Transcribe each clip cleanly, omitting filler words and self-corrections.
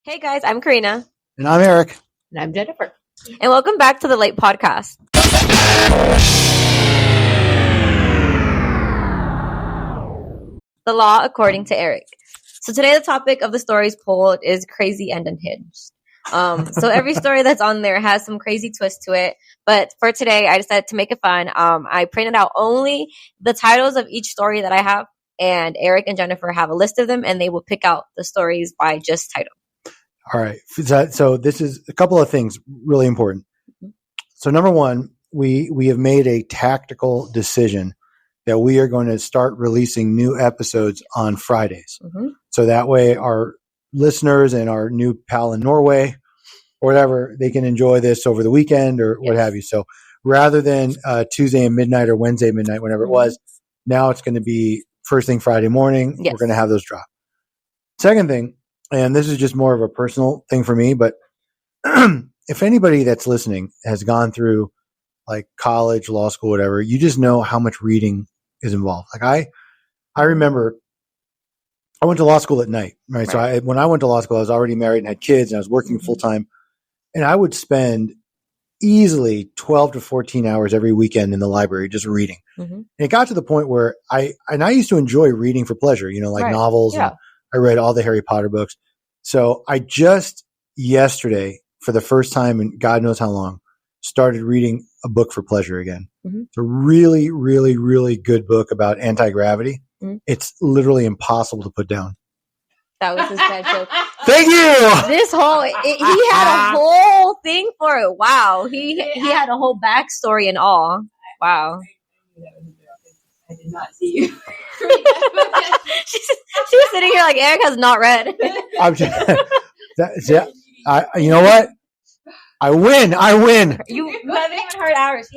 Hey guys, I'm Karina. And I'm Eric. And I'm Jennifer. And welcome back to the Late Podcast. The law according to Eric. So today the topic of the stories pulled is crazy and unhinged. So every story that's on there has some crazy twist to it. But for today, I decided to make it fun. I printed out only the titles of each story that I have. And Eric and Jennifer have a list of them, and they will pick out the stories by just title. All right. So this is a couple of things really important. So number one, we have made a tactical decision that we are going to start releasing new episodes on Fridays. Mm-hmm. So that way our listeners and our new pal in Norway or whatever, they can enjoy this over the weekend or what have you. So rather than Tuesday at midnight or Wednesday at midnight, whenever it was, now it's going to be first thing Friday morning. Yes. We're going to have those drop. Second thing, and this is just more of a personal thing for me, but if anybody that's listening has gone through like college, law school, whatever, you just know how much reading is involved. Like I remember I went to law school at night, right? So when I went to law school, I was already married and had kids and I was working full time, and I would spend easily 12 to 14 hours every weekend in the library just reading. Mm-hmm. And it got to the point where I used to enjoy reading for pleasure, like novels. Yeah. And I read all the Harry Potter books. So I just yesterday, for the first time in God knows how long, started reading a book for pleasure again. Mm-hmm. It's a really, really, really good book about anti-gravity. Mm-hmm. It's literally impossible to put down. That was his bad joke. Thank you. This whole he had a whole thing for it. Wow, he had a whole backstory and all. Wow. I did not see you. she was sitting here like Eric has not read. I'm just, you know what? I win. You haven't even heard ours.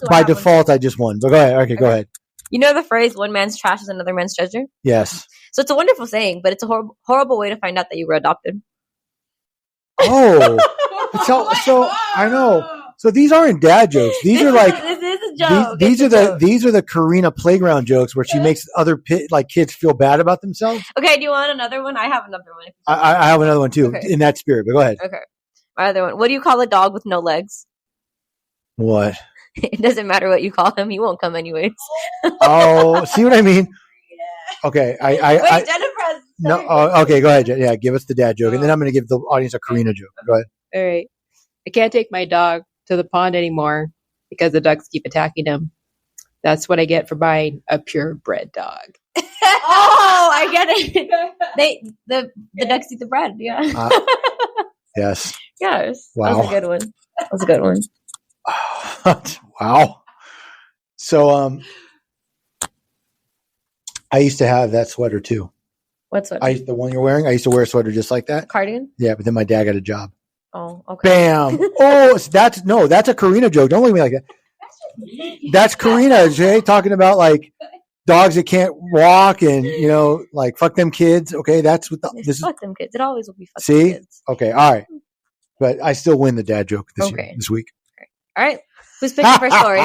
By default, I just won. But go ahead. Okay, go ahead. You know the phrase, one man's trash is another man's treasure? Yes. So it's a wonderful saying, but it's a horrible way to find out that you were adopted. Oh. so I know. So these aren't dad jokes. These are like this is a joke. These are the Karina playground jokes where she makes other kids feel bad about themselves. Okay, do you want another one? I have another one. I have another one too, in that spirit, but go ahead. Okay. My other one. What do you call a dog with no legs? What? It doesn't matter what you call him. He won't come anyways. Oh, see what I mean? Okay. Wait, Jennifer has... No. Okay, go ahead. Yeah, give us the dad joke. And then I'm going to give the audience a Karina joke. Go ahead. All right. I can't take my dog to the pond anymore because the ducks keep attacking him. That's what I get for buying a purebred dog. Oh, I get it. The ducks eat the bread. Yeah. Yes. Yes. Wow. That was a good one. Wow. So, I used to have that sweater too. What sweater? The one you're wearing. I used to wear a sweater just like that. Cardigan? Yeah, but then my dad got a job. Oh, okay. Bam. Oh, that's a Karina joke. Don't look at me like that. That's Karina, Jay, talking about like dogs that can't walk and, like fuck them kids. Okay. That's what this is. Fuck them kids. It always will be fuck them kids. Okay. All right. But I still win the dad joke this week. All right. Who's picking the first story?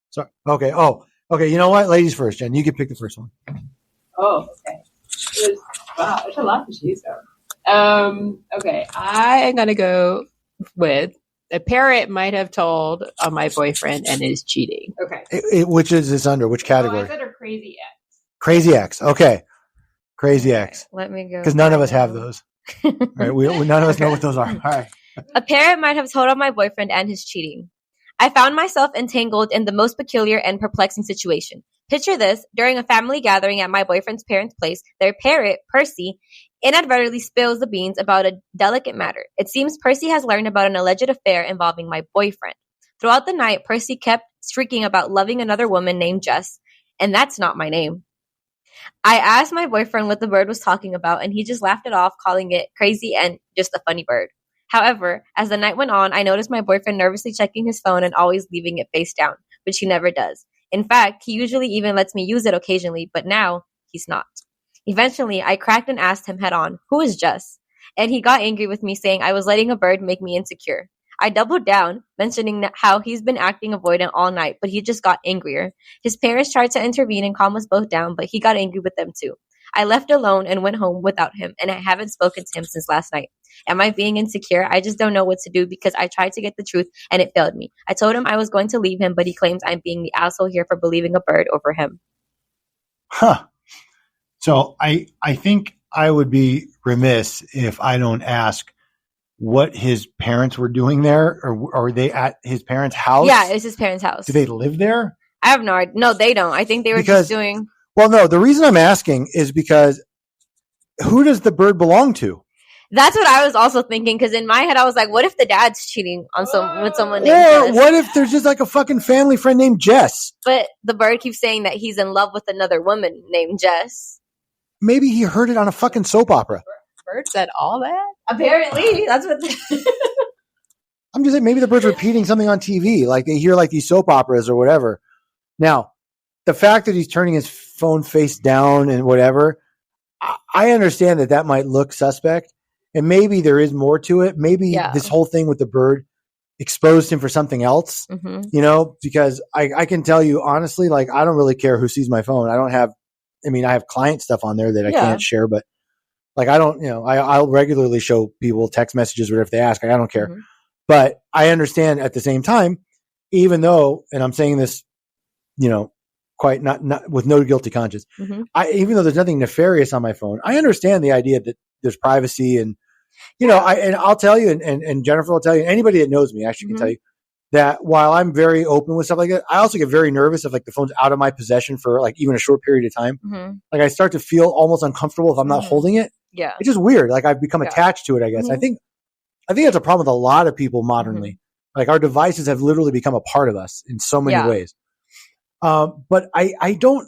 Sorry. Okay. Oh, okay. You know what? Ladies first, Jen. You can pick the first one. Oh, okay. Wow. There's a lot to choose from. Okay. I am going to go with a parrot might have told on my boyfriend and is cheating. Okay. Which is this under? Which category? It's under Crazy X. Crazy X. Okay. Crazy X. Let me go. Because none of us have those. Right? None of us know what those are. All right. A parrot might have told on my boyfriend and his cheating. I found myself entangled in the most peculiar and perplexing situation. Picture this. During a family gathering at my boyfriend's parents' place, their parrot, Percy, inadvertently spills the beans about a delicate matter. It seems Percy has learned about an alleged affair involving my boyfriend. Throughout the night, Percy kept shrieking about loving another woman named Jess, and that's not my name. I asked my boyfriend what the bird was talking about, and he just laughed it off, calling it crazy and just a funny bird. However, as the night went on, I noticed my boyfriend nervously checking his phone and always leaving it face down, which he never does. In fact, he usually even lets me use it occasionally, but now he's not. Eventually, I cracked and asked him head on, "Who is Jess?" And he got angry with me, saying I was letting a bird make me insecure. I doubled down, mentioning how he's been acting avoidant all night, but he just got angrier. His parents tried to intervene and calm us both down, but he got angry with them too. I left alone and went home without him, and I haven't spoken to him since last night. Am I being insecure? I just don't know what to do because I tried to get the truth and it failed me. I told him I was going to leave him, but he claims I'm being the asshole here for believing a bird over him. Huh. So I think I would be remiss if I don't ask what his parents were doing there, or are they at his parents' house? Yeah, it's his parents' house. Do they live there? I have no idea. No, they don't. I think they were just doing... Well, no, the reason I'm asking is because who does the bird belong to? That's what I was also thinking, because in my head I was like, what if the dad's cheating on with someone named Jess? Or what if there's just like a fucking family friend named Jess? But the bird keeps saying that he's in love with another woman named Jess. Maybe he heard it on a fucking soap opera. Bird said all that? Apparently. That's what... I'm just saying, maybe the bird's repeating something on TV. Like they hear like these soap operas or whatever. Now, the fact that he's turning his phone face down and whatever, I understand that might look suspect. And maybe there is more to it. Maybe this whole thing with the bird exposed him for something else, because I can tell you honestly, like, I don't really care who sees my phone. I have client stuff on there that I can't share, but like, I don't, I'll regularly show people text messages or if they ask, I don't care. Mm-hmm. But I understand at the same time, even though, and I'm saying this, quite not with no guilty conscience, even though there's nothing nefarious on my phone, I understand the idea that there's privacy and, I'll tell you, and Jennifer will tell you, anybody that knows me actually can tell you that while I'm very open with stuff like that, I also get very nervous if like the phone's out of my possession for like even a short period of time. Mm-hmm. Like I start to feel almost uncomfortable if I'm not holding it. Yeah. It's just weird. Like I've become attached to it, I guess. I think that's a problem with a lot of people modernly. Like our devices have literally become a part of us in so many ways. But I don't.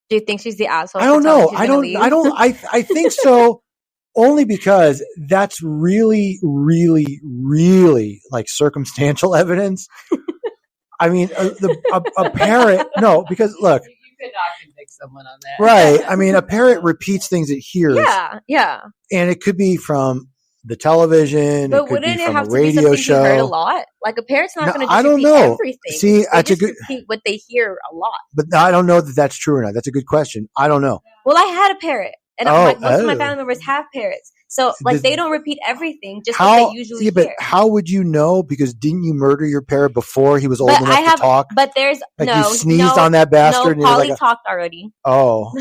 Do you think she's the asshole? I don't know. I think so. Only because that's really, really, really like circumstantial evidence. I mean, a parrot. No, because look, you could not convict someone on that, right? I mean, a parrot repeats things it hears. Yeah. And it could be from the television. But wouldn't it have to be something you heard a lot? Like a parrot's not going to just repeat everything. See, that's a good repeat what they hear a lot. But I don't know that that's true or not. That's a good question. I don't know. Well, I had a parrot. And most of my family members have parrots. So, like, they don't repeat everything, just what they usually hear. But how would you know? Because didn't you murder your parrot before he was old enough to talk? But there's you sneezed on that bastard. No, Polly talked already. Oh.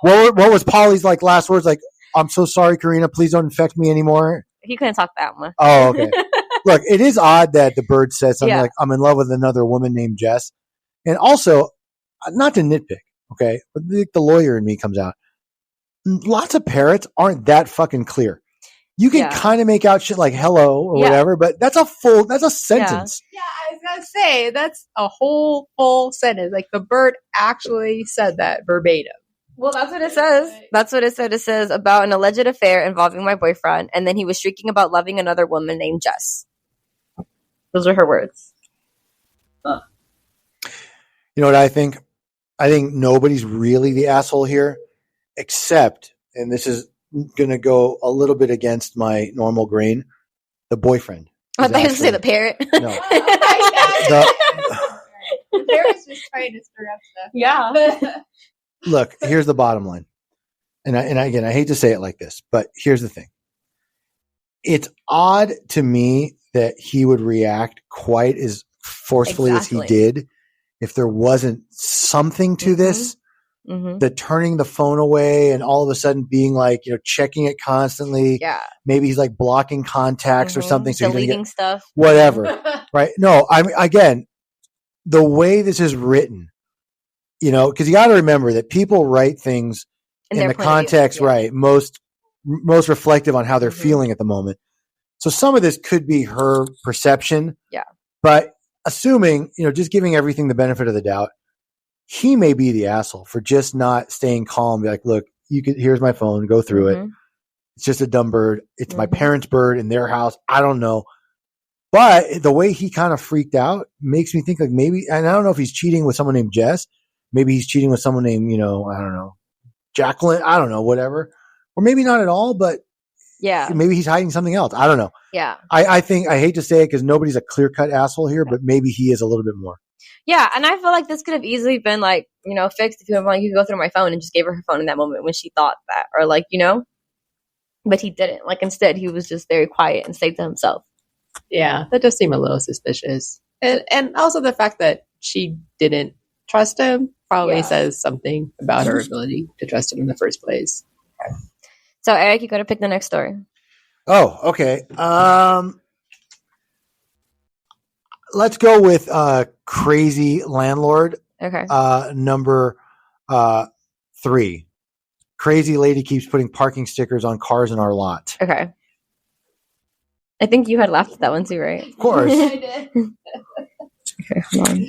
What was Polly's like last words? Like, I'm so sorry, Karina. Please don't infect me anymore. He couldn't talk that much. Oh, okay. Look, it is odd that the bird says something like, I'm in love with another woman named Jess. And also, not to nitpick, okay, but the lawyer in me comes out. Lots of parrots aren't that fucking clear. You can kind of make out shit like hello or whatever, but that's a sentence. Yeah, I was going to say, that's a whole full sentence. Like the bird actually said that verbatim. Well, that's what it says. That's what it said. It says about an alleged affair involving my boyfriend, and then he was shrieking about loving another woman named Jess. Those are her words. Huh. You know what I think? I think nobody's really the asshole here. Except, and this is going to go a little bit against my normal grain, the boyfriend. I thought you were going to say the parrot. No. The parrot's just trying to stir up stuff. Yeah. Look, here's the bottom line. And again, I hate to say it like this, but here's the thing. It's odd to me that he would react quite as forcefully as he did if there wasn't something to this. Mm-hmm. The turning the phone away and all of a sudden being like, checking it constantly. Yeah. Maybe he's like blocking contacts or something. So deleting stuff. Whatever. Right. No, I mean, again, the way this is written, because you got to remember that people write things in the context, right. Most reflective on how they're feeling at the moment. So some of this could be her perception. Yeah. But assuming, just giving everything the benefit of the doubt, he may be the asshole for just not staying calm. Be like, look, here's my phone. Go through it. It's just a dumb bird. It's my parents' bird in their house. I don't know. But the way he kind of freaked out makes me think like maybe, and I don't know if he's cheating with someone named Jess. Maybe he's cheating with someone named, I don't know, Jacqueline. I don't know, whatever. Or maybe not at all, but maybe he's hiding something else. I don't know. Yeah. I think, I hate to say it because nobody's a clear-cut asshole here, but maybe he is a little bit more. Yeah, and I feel like this could have easily been like, fixed if you were like, you could go through my phone and just gave her phone in that moment when she thought that, or like, but he didn't. Like, instead, he was just very quiet and stayed to himself. Yeah, that does seem a little suspicious. And also the fact that she didn't trust him probably says something about her ability to trust him in the first place. Okay. So, Eric, you got to pick the next story. Oh, okay. Let's go with crazy landlord. Okay. Number 3. Crazy lady keeps putting parking stickers on cars in our lot. Okay. I think you had laughed at that one too, right? Of course. I did. Okay, hold on.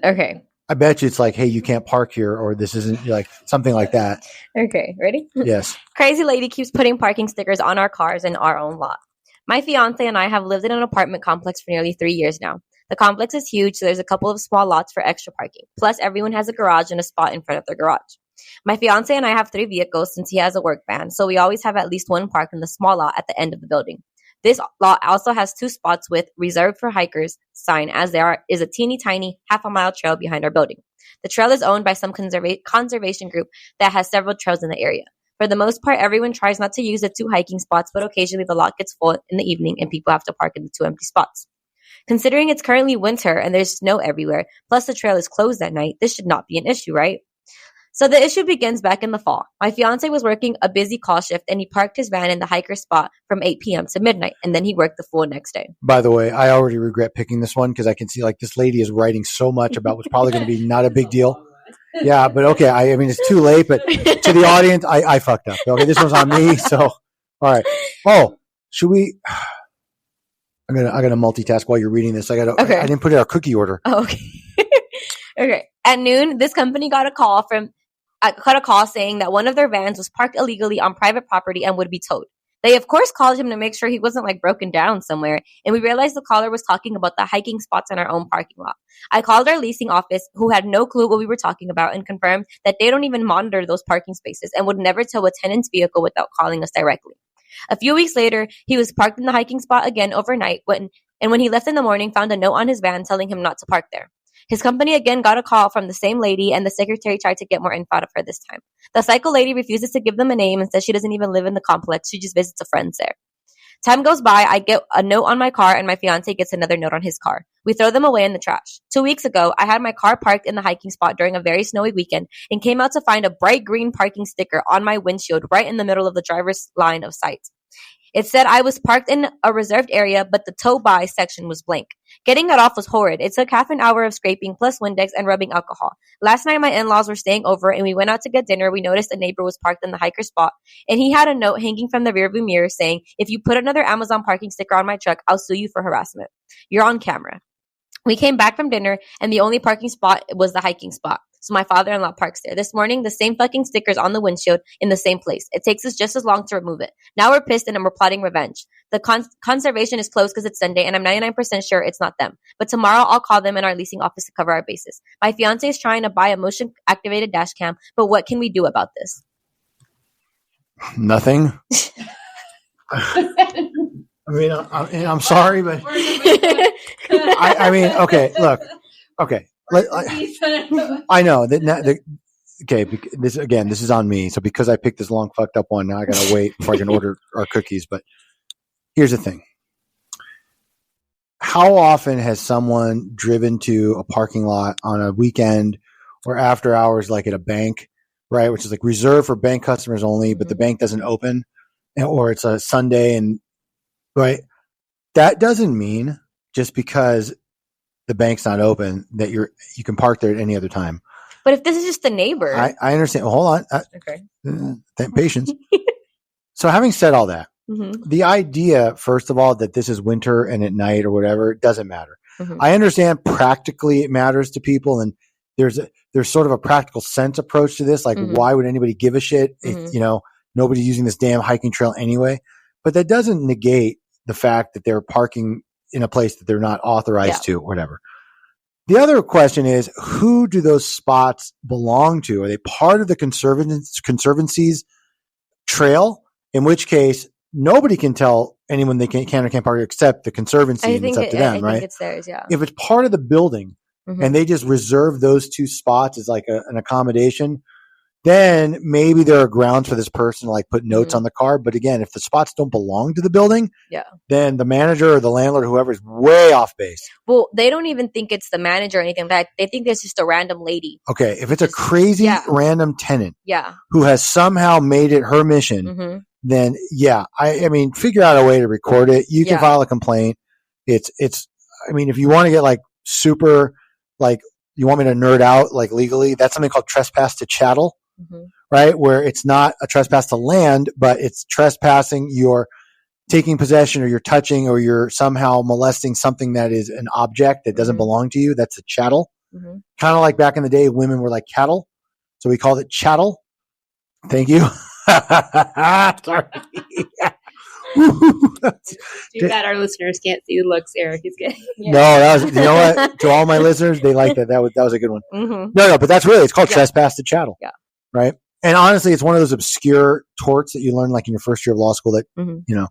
Okay. I bet you it's like, hey, you can't park here, or this isn't, like something like that. Okay, ready? Yes. Crazy lady keeps putting parking stickers on our cars in our own lot. My fiance and I have lived in an apartment complex for nearly 3 years now. The complex is huge, so there's a couple of small lots for extra parking. Plus, everyone has a garage and a spot in front of their garage. My fiance and I have 3 vehicles since he has a work van, so we always have at least one parked in the small lot at the end of the building. This lot also has 2 spots with reserved for hikers sign, as there is a teeny tiny half-a-mile trail behind our building. The trail is owned by some conservation group that has several trails in the area. For the most part, everyone tries not to use the 2 hiking spots, but occasionally the lot gets full in the evening and people have to park in the 2 empty spots. Considering it's currently winter and there's snow everywhere, plus the trail is closed at night, this should not be an issue, right? So the issue begins back in the fall. My fiance was working a busy call shift and he parked his van in the hiker spot from 8 p.m. to midnight, and then he worked the full next day. By the way, I already regret picking this one because I can see like this lady is writing so much about what's probably going to be not a big deal. Yeah, but okay. I mean, it's too late, but to the audience, I fucked up. Okay, this one's on me. So, all right. Oh, should we? I gotta multitask while you're reading this. I didn't put it in our cookie order. Oh, okay. Okay. At noon, this company got a call saying that one of their vans was parked illegally on private property and would be towed. They, of course, called him to make sure he wasn't like broken down somewhere, and we realized the caller was talking about the hiking spots in our own parking lot. I called our leasing office, who had no clue what we were talking about, and confirmed that they don't even monitor those parking spaces and would never tow a tenant's vehicle without calling us directly. A few weeks later, he was parked in the hiking spot again overnight, when he left in the morning, found a note on his van telling him not to park there. His company again got a call from the same lady, and the secretary tried to get more info out of her this time. The psycho lady refuses to give them a name and says she doesn't even live in the complex. She just visits a friend there. Time goes by, I get a note on my car, and my fiance gets another note on his car. We throw them away in the trash. 2 weeks ago, I had my car parked in the hiking spot during a very snowy weekend and came out to find a bright green parking sticker on my windshield right in the middle of the driver's line of sight. It said I was parked in a reserved area, but the tow by section was blank. Getting that off was horrid. It took half an hour of scraping plus Windex and rubbing alcohol. Last night, my in-laws were staying over and we went out to get dinner. We noticed a neighbor was parked in the hiker spot, and he had a note hanging from the rearview mirror saying, "If you put another Amazon parking sticker on my truck, I'll sue you for harassment. You're on camera." We came back from dinner, and the only parking spot was the hiking spot. So my father-in-law parks there. This morning, the same fucking stickers on the windshield in the same place. It takes us just as long to remove it. Now we're pissed and we're plotting revenge. The conservation is closed because it's Sunday, and I'm 99% sure it's not them. But tomorrow, I'll call them in our leasing office to cover our bases. My fiance is trying to buy a motion-activated dash cam, but what can we do about this? Nothing. I mean, I'm sorry, but I mean, okay, look, okay. I know that. Okay, this is on me. So because I picked this long fucked up one, now I gotta wait before I can order our cookies. But here's the thing: how often has someone driven to a parking lot on a weekend or after hours, like at a bank, right, which is like reserved for bank customers only, but the bank doesn't open, or it's a Sunday, and right, that doesn't mean just because the bank's not open that you can park there at any other time. But if this is just the neighbor, I understand. Well, hold on. Okay. Patience. So having said all that, the idea, first of all, that this is winter and at night or whatever, it doesn't matter. I understand practically it matters to people, and there's sort of a practical sense approach to this. Like, why would anybody give a shit if, nobody's using this damn hiking trail anyway? But that doesn't negate the fact that they're parking in a place that they're not authorized to, whatever. The other question is, who do those spots belong to? Are they part of the Conservancy's trail? In which case, nobody can tell anyone they can or can't park except the conservancy, and it's up to them, right? I think it's theirs, yeah. If it's part of the building Mhm. and they just reserve those 2 spots as like an accommodation, then maybe there are grounds for this person to like put notes on the car. But again, if the spots don't belong to the building, then the manager or the landlord, whoever, is way off base. Well, they don't even think it's the manager or anything like that. They think it's just a random lady. Okay, if it's a crazy random tenant who has somehow made it her mission, then I mean, figure out a way to record it. You can file a complaint. It's, I mean, if you want to get like super, like you want me to nerd out like legally, that's something called trespass to chattel, right? Where it's not a trespass to land, but it's trespassing. You're taking possession or you're touching or you're somehow molesting something that is an object that doesn't belong to you. That's a chattel. Kind of like back in the day, women were like cattle. So we called it chattel. Thank you. Sorry. Too bad our listeners can't see the looks Eric is getting. No, that was, you know what? To all my listeners, they like that. That was a good one. No, but that's really, it's called trespass to chattel. Right. And honestly, it's one of those obscure torts that you learn like in your first year of law school that, you know,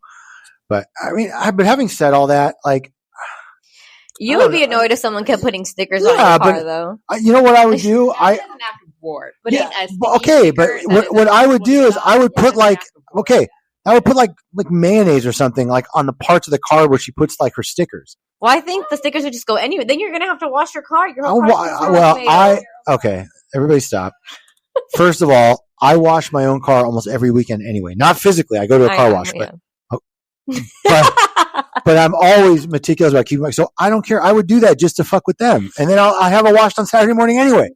but I mean, but having said all that, like, you would be annoyed if someone kept putting stickers on your car, though. You know what I would do? Okay, but what I would do is I would put like, I would put like mayonnaise or something like on the parts of the car where she puts like her stickers. Well, I think the stickers would just go anyway. Then you're gonna have to wash your car. Your whole okay. Everybody stop. First of all, I wash my own car almost every weekend anyway. Not physically. I go to a car wash, but I'm always meticulous about keeping so I don't care. I would do that just to fuck with them, and then I have it washed on Saturday morning anyway.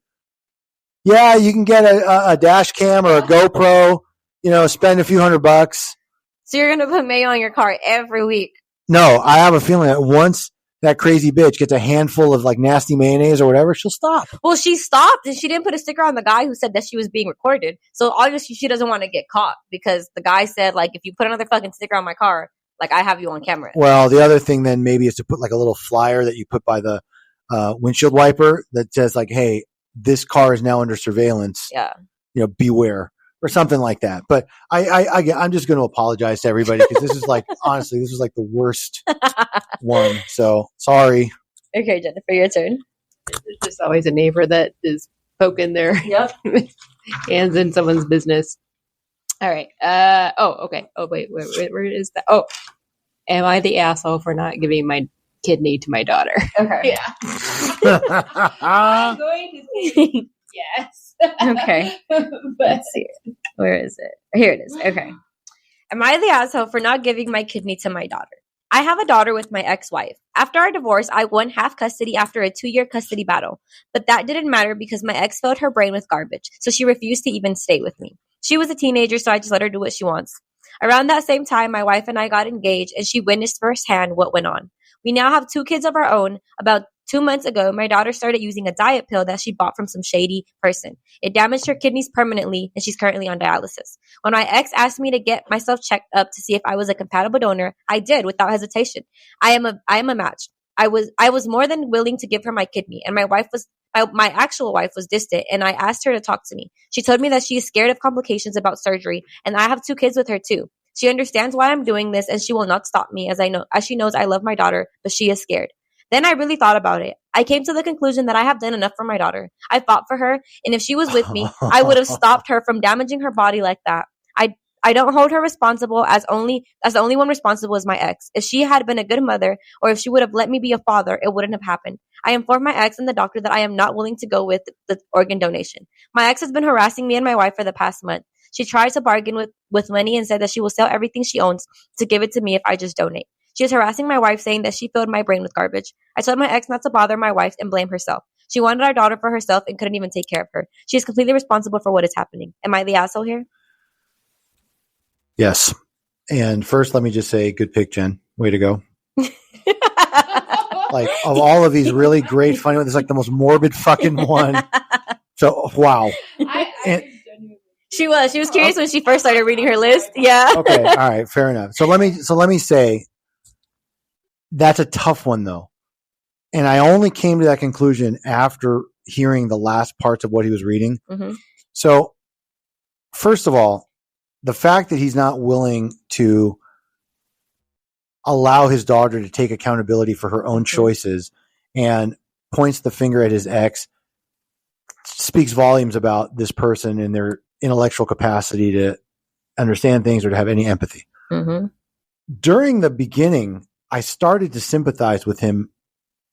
Yeah, you can get a dash cam or a GoPro. You know, spend a few $100. So you're gonna put mayo on your car every week? No, I have a feeling that once that crazy bitch gets a handful of like nasty mayonnaise or whatever, she'll stop. Well, she stopped and she didn't put a sticker on the guy who said that she was being recorded. So obviously she doesn't want to get caught because the guy said like, if you put another fucking sticker on my car, like I have you on camera. Well, the other thing then maybe is to put like a little flyer that you put by the windshield wiper that says like, hey, this car is now under surveillance. Yeah. You know, beware. Or something like that. But I'm just going to apologize to everybody because this is like, honestly, this is like the worst one. So sorry. Okay, Jennifer, your turn. There's just always a neighbor that is poking their hands in someone's business. All right. Okay. Oh, wait, where is that? Oh, am I the asshole for not giving my kidney to my daughter? Okay. Yeah. I'm going to say yes. Okay. Let's see. Where is it? Here it is. Okay. Am I the asshole for not giving my kidney to my daughter? I have a daughter with my ex-wife. After our divorce, I won half custody after a 2-year custody battle. But that didn't matter because my ex filled her brain with garbage, so she refused to even stay with me. She was a teenager, so I just let her do what she wants. Around that same time, my wife and I got engaged, and she witnessed firsthand what went on. We now have 2 kids of our own. About 2 months ago, my daughter started using a diet pill that she bought from some shady person. It damaged her kidneys permanently, and she's currently on dialysis. When my ex asked me to get myself checked up to see if I was a compatible donor, I did without hesitation. I am a match. I was more than willing to give her my kidney, and my actual wife was distant, and I asked her to talk to me. She told me that she is scared of complications about surgery, and I have 2 kids with her too. She understands why I'm doing this, and she will not stop me as she knows I love my daughter, but she is scared. Then I really thought about it. I came to the conclusion that I have done enough for my daughter. I fought for her, and if she was with me, I would have stopped her from damaging her body like that. I don't hold her responsible as the only one responsible is my ex. If she had been a good mother, or if she would have let me be a father, it wouldn't have happened. I informed my ex and the doctor that I am not willing to go with the organ donation. My ex has been harassing me and my wife for the past month. She tried to bargain with money and said that she will sell everything she owns to give it to me if I just donate. She is harassing my wife, saying that she filled my brain with garbage. I told my ex not to bother my wife and blame herself. She wanted our daughter for herself and couldn't even take care of her. She is completely responsible for what is happening. Am I the asshole here? Yes. And first, let me just say, good pick, Jen. Way to go. Like, of all of these really great, funny ones, it's like the most morbid fucking one. So, wow. She was curious when she first started reading her list. Yeah. Okay. All right. Fair enough. So let me say, that's a tough one though. And I only came to that conclusion after hearing the last parts of what he was reading. Mm-hmm. So first of all, the fact that he's not willing to allow his daughter to take accountability for her own choices and points the finger at his ex speaks volumes about this person and their intellectual capacity to understand things or to have any empathy. Mm-hmm. During the beginning, I started to sympathize with him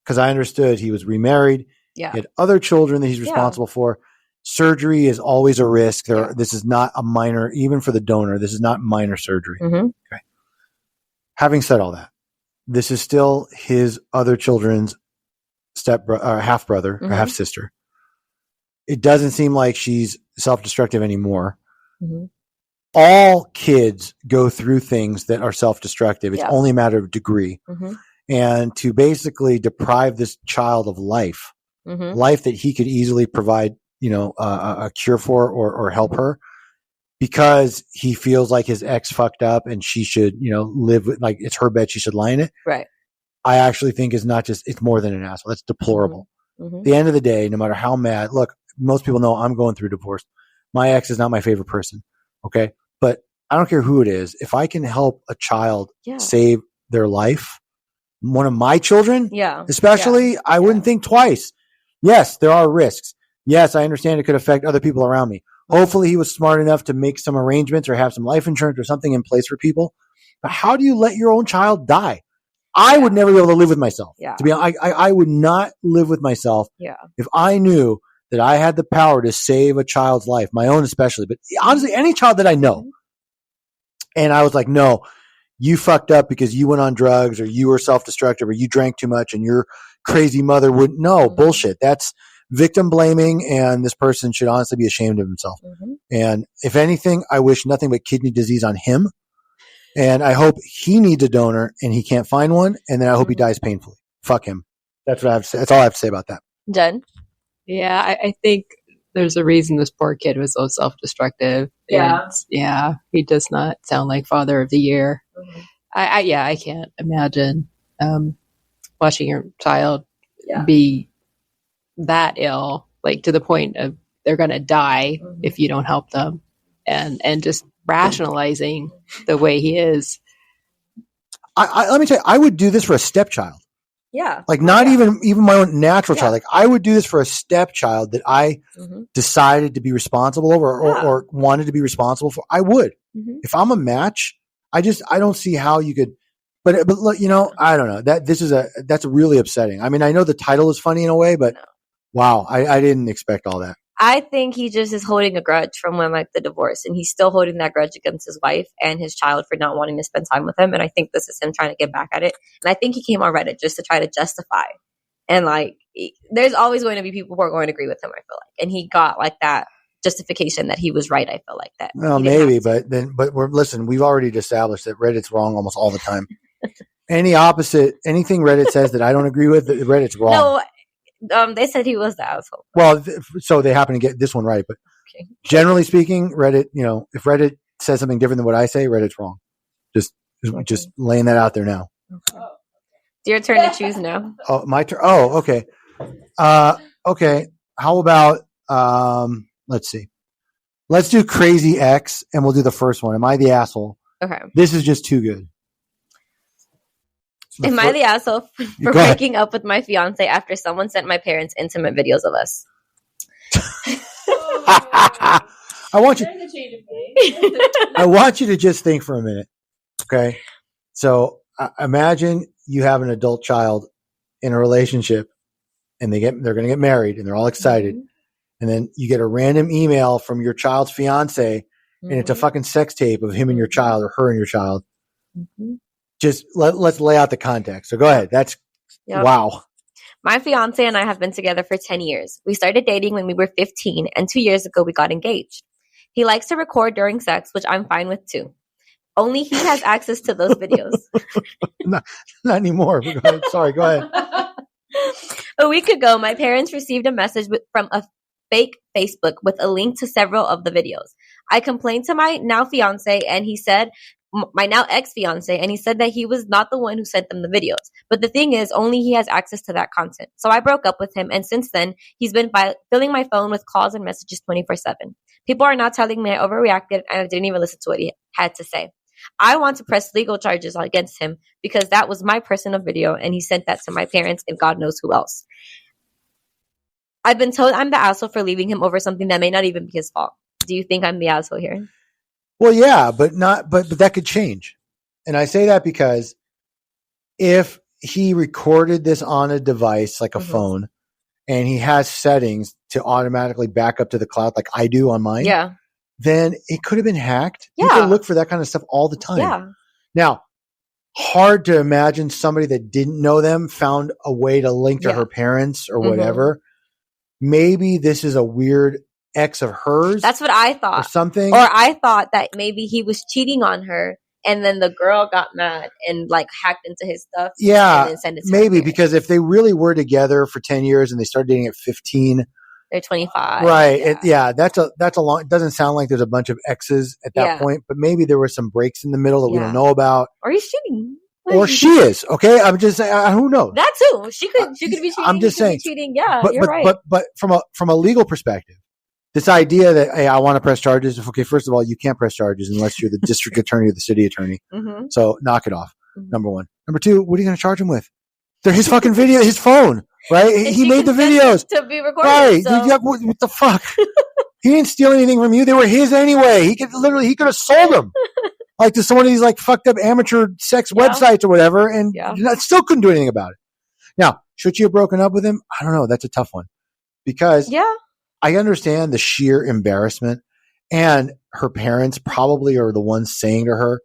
because I understood he was remarried. Yeah. He had other children that he's responsible for. Surgery is always a risk. This is not a minor, even for the donor, this is not minor surgery. Mm-hmm. Okay. Having said all that, this is still his other children's half brother or half sister. It doesn't seem like she's self-destructive anymore. Mm-hmm. All kids go through things that are self-destructive. It's only a matter of degree. Mm-hmm. And to basically deprive this child of life that he could easily provide, a cure for or help her, because he feels like his ex fucked up and she should, live with, like, it's her bed, she should lie in it. Right. I actually think is not just, it's more than an asshole. That's deplorable. Mm-hmm. At the end of the day, no matter how mad, look, most people know I'm going through divorce. My ex is not my favorite person. Okay. But I don't care who it is. If I can help a child save their life, one of my children, especially, I wouldn't think twice. Yes, there are risks. Yes, I understand it could affect other people around me. Hopefully he was smart enough to make some arrangements or have some life insurance or something in place for people. But how do you let your own child die? I would never be able to live with myself. Yeah. To be honest, I would not live with myself if I knew that I had the power to save a child's life, my own especially, but honestly, any child that I know. And I was like, no, you fucked up because you went on drugs or you were self-destructive or you drank too much and your crazy mother wouldn't. No, bullshit. That's victim blaming, and this person should honestly be ashamed of himself. Mm-hmm. And if anything, I wish nothing but kidney disease on him. And I hope he needs a donor and he can't find one. And then I hope he dies painfully. Fuck him. That's what I have to say. That's all I have to say about that. Jen? Yeah, I think there's a reason this poor kid was so self-destructive. Yeah. And, he does not sound like father of the year. Mm-hmm. I can't imagine watching your child be that ill, like to the point of they're going to die if you don't help them, and just rationalizing the way he is. Let me tell you, I would do this for a stepchild. Yeah. Like not even my own natural child. Like I would do this for a stepchild that I decided to be responsible over or wanted to be responsible for. I would. Mm-hmm. If I'm a match, I don't see how you could, but look, I don't know that's really upsetting. I mean, I know the title is funny in a way, but wow, I didn't expect all that. I think he just is holding a grudge from when the divorce, and he's still holding that grudge against his wife and his child for not wanting to spend time with him. And I think this is him trying to get back at it. And I think he came on Reddit just to try to justify. And there's always going to be people who are going to agree with him, I feel like. And he got that justification that he was right. I feel like that. Well, maybe, but listen, we've already established that Reddit's wrong almost all the time. Anything Reddit says that I don't agree with, Reddit's wrong. No. They said he was the asshole. Well, so they happen to get this one right, but generally speaking, Reddit, if Reddit says something different than what I say, Reddit's wrong. Just laying that out there now. Okay. It's your turn to choose now. Oh, my turn. Oh, okay. Okay. How about let's see. Let's do Crazy X, and we'll do the first one. Am I the asshole? Okay. This is just too good. Am I the asshole for breaking up with my fiance after someone sent my parents intimate videos of us? I want you to just think for a minute. Okay. So imagine you have an adult child in a relationship and they're going to get married and they're all excited. Mm-hmm. And then you get a random email from your child's fiance and it's a fucking sex tape of him and your child or her and your child. Mm-hmm. Just let's lay out the context. So go ahead. That's wow. My fiance and I have been together for 10 years. We started dating when we were 15, and 2 years ago we got engaged. He likes to record during sex, which I'm fine with too. Only he has access to those videos. not anymore. Go ahead. Sorry, go ahead. A week ago, my parents received a message from a fake Facebook with a link to several of the videos. I complained to my now fiance, and he said, my now ex-fiance, and he said that he was not the one who sent them the videos. But the thing is, only he has access to that content. So I broke up with him, and since then, he's been filling my phone with calls and messages 24/7. People are now telling me I overreacted, and I didn't even listen to what he had to say. I want to press legal charges against him because that was my personal video and he sent that to my parents and God knows who else. I've been told I'm the asshole for leaving him over something that may not even be his fault. Do you think I'm the asshole here? Well, yeah, but that could change. And I say that because if he recorded this on a device like a phone and he has settings to automatically back up to the cloud like I do on mine, then it could have been hacked. You can look for that kind of stuff all the time. Yeah. Now, hard to imagine somebody that didn't know them found a way to link to her parents or whatever. Maybe this is a weird ex of hers. That's what I thought. Or something. Or I thought that maybe he was cheating on her and then the girl got mad and like hacked into his stuff. Yeah, and then sent it to maybe because if they really were together for 10 years and they started dating at 15, they're 25. Right. That's a long, it doesn't sound like there's a bunch of exes at that point, but maybe there were some breaks in the middle that we don't know about. Or he's cheating. Or she is. Okay. I'm just saying, who knows? That too. She could be cheating. I'm just saying. Cheating. Yeah, you're right. But from a legal perspective, this idea that, hey, I want to press charges. Okay. First of all, you can't press charges unless you're the district attorney or the city attorney. So knock it off. Number one. Number two, what are you going to charge him with? They're his fucking video, his phone, right? He made the videos to be recorded. Right. So. What the fuck? He didn't steal anything from you. They were his anyway. He could have sold them. Like to some of these like fucked up amateur sex websites or whatever, and still couldn't do anything about it. Now, should you have broken up with him? I don't know. That's a tough one because I understand the sheer embarrassment, and her parents probably are the ones saying to her,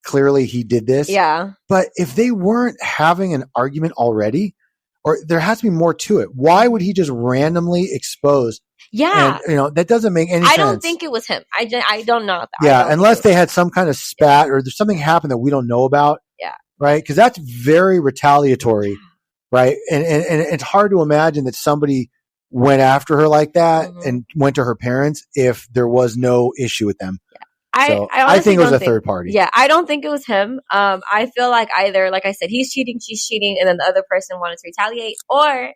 clearly he did this. Yeah. But if they weren't having an argument already, or there has to be more to it, why would he just randomly expose? Yeah. And, that doesn't make any sense. I don't think it was him. I don't know. Yeah, unless they had some kind of spat or there's something happened that we don't know about. Yeah. Right? Because that's very retaliatory, right? And it's hard to imagine that somebody went after her like that and went to her parents if there was no issue with them. Yeah. I think it was a third party. Yeah, I don't think it was him. I feel like either, like I said, he's cheating, she's cheating, and then the other person wanted to retaliate, or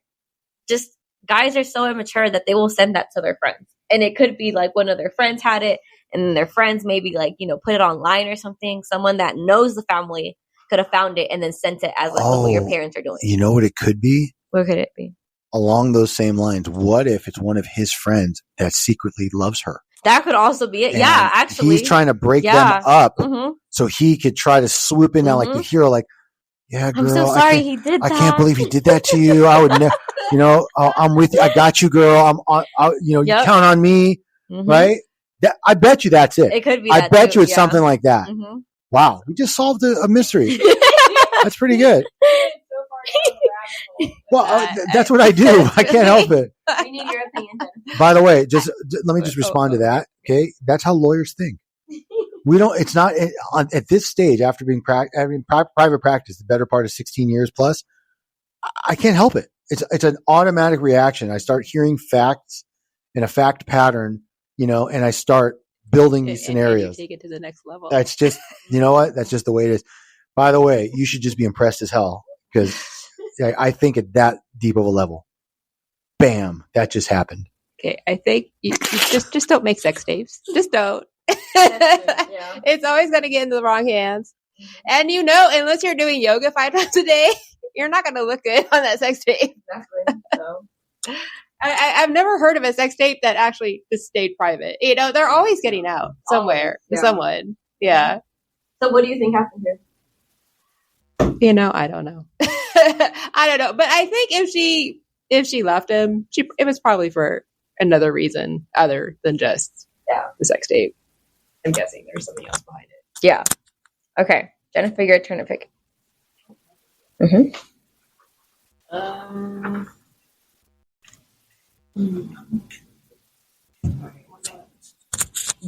just guys are so immature that they will send that to their friends. And it could be like one of their friends had it, and then their friends maybe like, put it online or something. Someone that knows the family could have found it and then sent it as like what your parents are doing. You know what it could be? What could it be? Along those same lines, what if it's one of his friends that secretly loves her? That could also be it. And yeah, actually. He's trying to break them up so he could try to swoop in now like the hero, like, yeah, girl. I'm so sorry he did that. I can't believe he did that to you. I would never, I'm with you. I got you, girl. You count on me, right? I bet you that's it. It could be. I bet you it's something like that. Wow, we just solved a mystery. That's pretty good. Well, that's what I do. I can't help it. We need your opinion. By the way, let me just respond to that. Okay, that's how lawyers think. We don't. It's not at this stage after being private practice, the better part of 16 years plus. I can't help it. It's an automatic reaction. I start hearing facts in a fact pattern, and I start building these scenarios. Take it to the next level. That's just, you know what? That's just the way it is. By the way, you should just be impressed as hell because I think at that deep of a level, bam, that just happened. Okay, I think you just don't make sex tapes. Just don't. It's always going to get into the wrong hands. And unless you're doing yoga 5 times a day, you're not going to look good on that sex tape. Exactly. So. I've never heard of a sex tape that actually just stayed private. They're always getting out somewhere to someone. Yeah. So what do you think happened here? I don't know. I don't know. But I think if she left him, it was probably for another reason other than just the sex tape. I'm guessing there's something else behind it. Yeah. Okay. Jennifer, your turn to pick.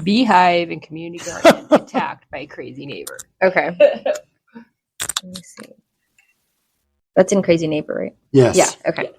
Beehive and community garden attacked by crazy neighbor. Okay. Let me see. That's in Crazy Neighbor, right? Yes. Yeah. Okay.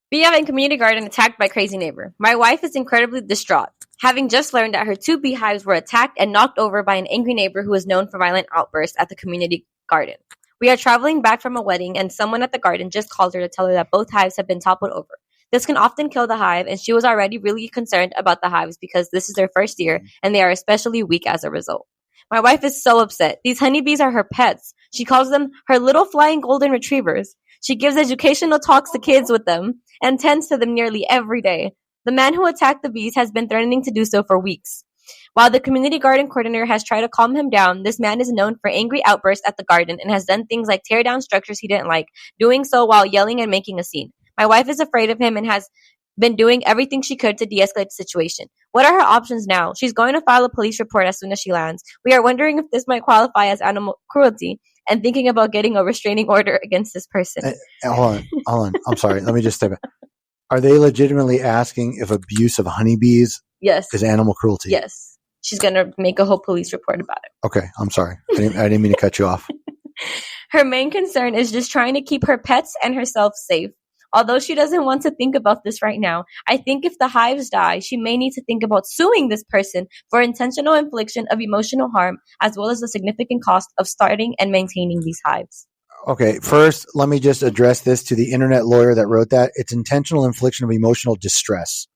Beehive and community garden attacked by crazy neighbor. My wife is incredibly distraught, having just learned that her 2 beehives were attacked and knocked over by an angry neighbor who is known for violent outbursts at the community garden. We are traveling back from a wedding, and someone at the garden just called her to tell her that both hives have been toppled over. This can often kill the hive, and she was already really concerned about the hives because this is their first year, and they are especially weak as a result. My wife is so upset. These honeybees are her pets. She calls them her little flying golden retrievers. She gives educational talks to kids with them and tends to them nearly every day. The man who attacked the bees has been threatening to do so for weeks. While the community garden coordinator has tried to calm him down, this man is known for angry outbursts at the garden and has done things like tear down structures he didn't like, doing so while yelling and making a scene. My wife is afraid of him and has been doing everything she could to de-escalate the situation. What are her options now? She's going to file a police report as soon as she lands. We are wondering if this might qualify as animal cruelty and thinking about getting a restraining order against this person. Hold on. I'm sorry. Let me just step back. Are they legitimately asking if abuse of honeybees is animal cruelty? Yes. She's going to make a whole police report about it. Okay. I'm sorry. I didn't mean to cut you off. Her main concern is just trying to keep her pets and herself safe. Although she doesn't want to think about this right now, I think if the hives die, she may need to think about suing this person for intentional infliction of emotional harm, as well as the significant cost of starting and maintaining these hives. Okay, first, let me just address this to the internet lawyer that wrote that. It's intentional infliction of emotional distress,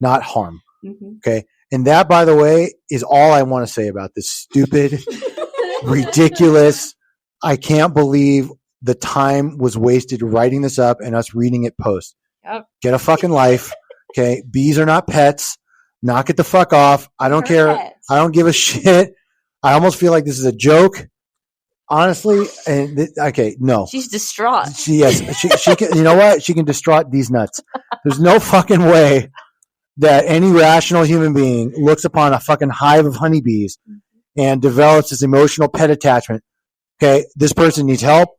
not harm. Mm-hmm. Okay, and that, by the way, is all I want to say about this stupid, ridiculous, I can't believe the time was wasted writing this up and us reading it post. Yep. Get a fucking life. Okay. Bees are not pets. Knock it the fuck off. I don't care. Pets. I don't give a shit. I almost feel like this is a joke. Honestly. And okay. No. She's distraught. She can, you know what? She can distraught these nuts. There's no fucking way that any rational human being looks upon a fucking hive of honeybees and develops this emotional pet attachment. Okay. This person needs help.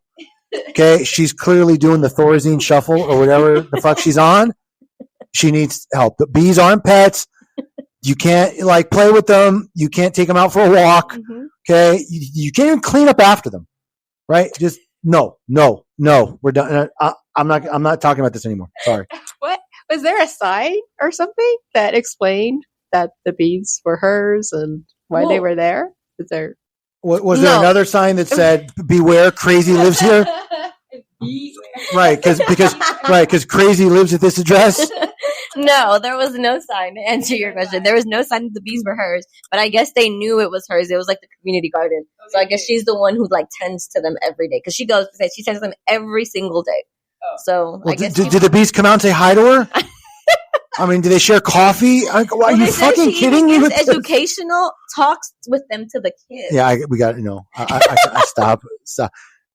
Okay, she's clearly doing the Thorazine shuffle or whatever the fuck she's on. She needs help. The bees aren't pets. You can't play with them. You can't take them out for a walk. Mm-hmm. Okay, you can't even clean up after them. Right? Just no. We're done. I'm not talking about this anymore. Sorry. What was there a sign or something that explained that the bees were hers and why they were there? Is there? Was there another sign that said "Beware, crazy lives here"? Right, because crazy lives at this address. No, there was no sign. To answer your question, there was no sign that the bees were hers. But I guess they knew it was hers. It was like the community garden, so I guess she's the one who tends to them every day because she tends to them every single day. Oh. So I guess did the bees come out and say hi to her? I mean, do they share coffee? Are you fucking kidding me? With educational talks with them to the kids. Yeah, we got I stop.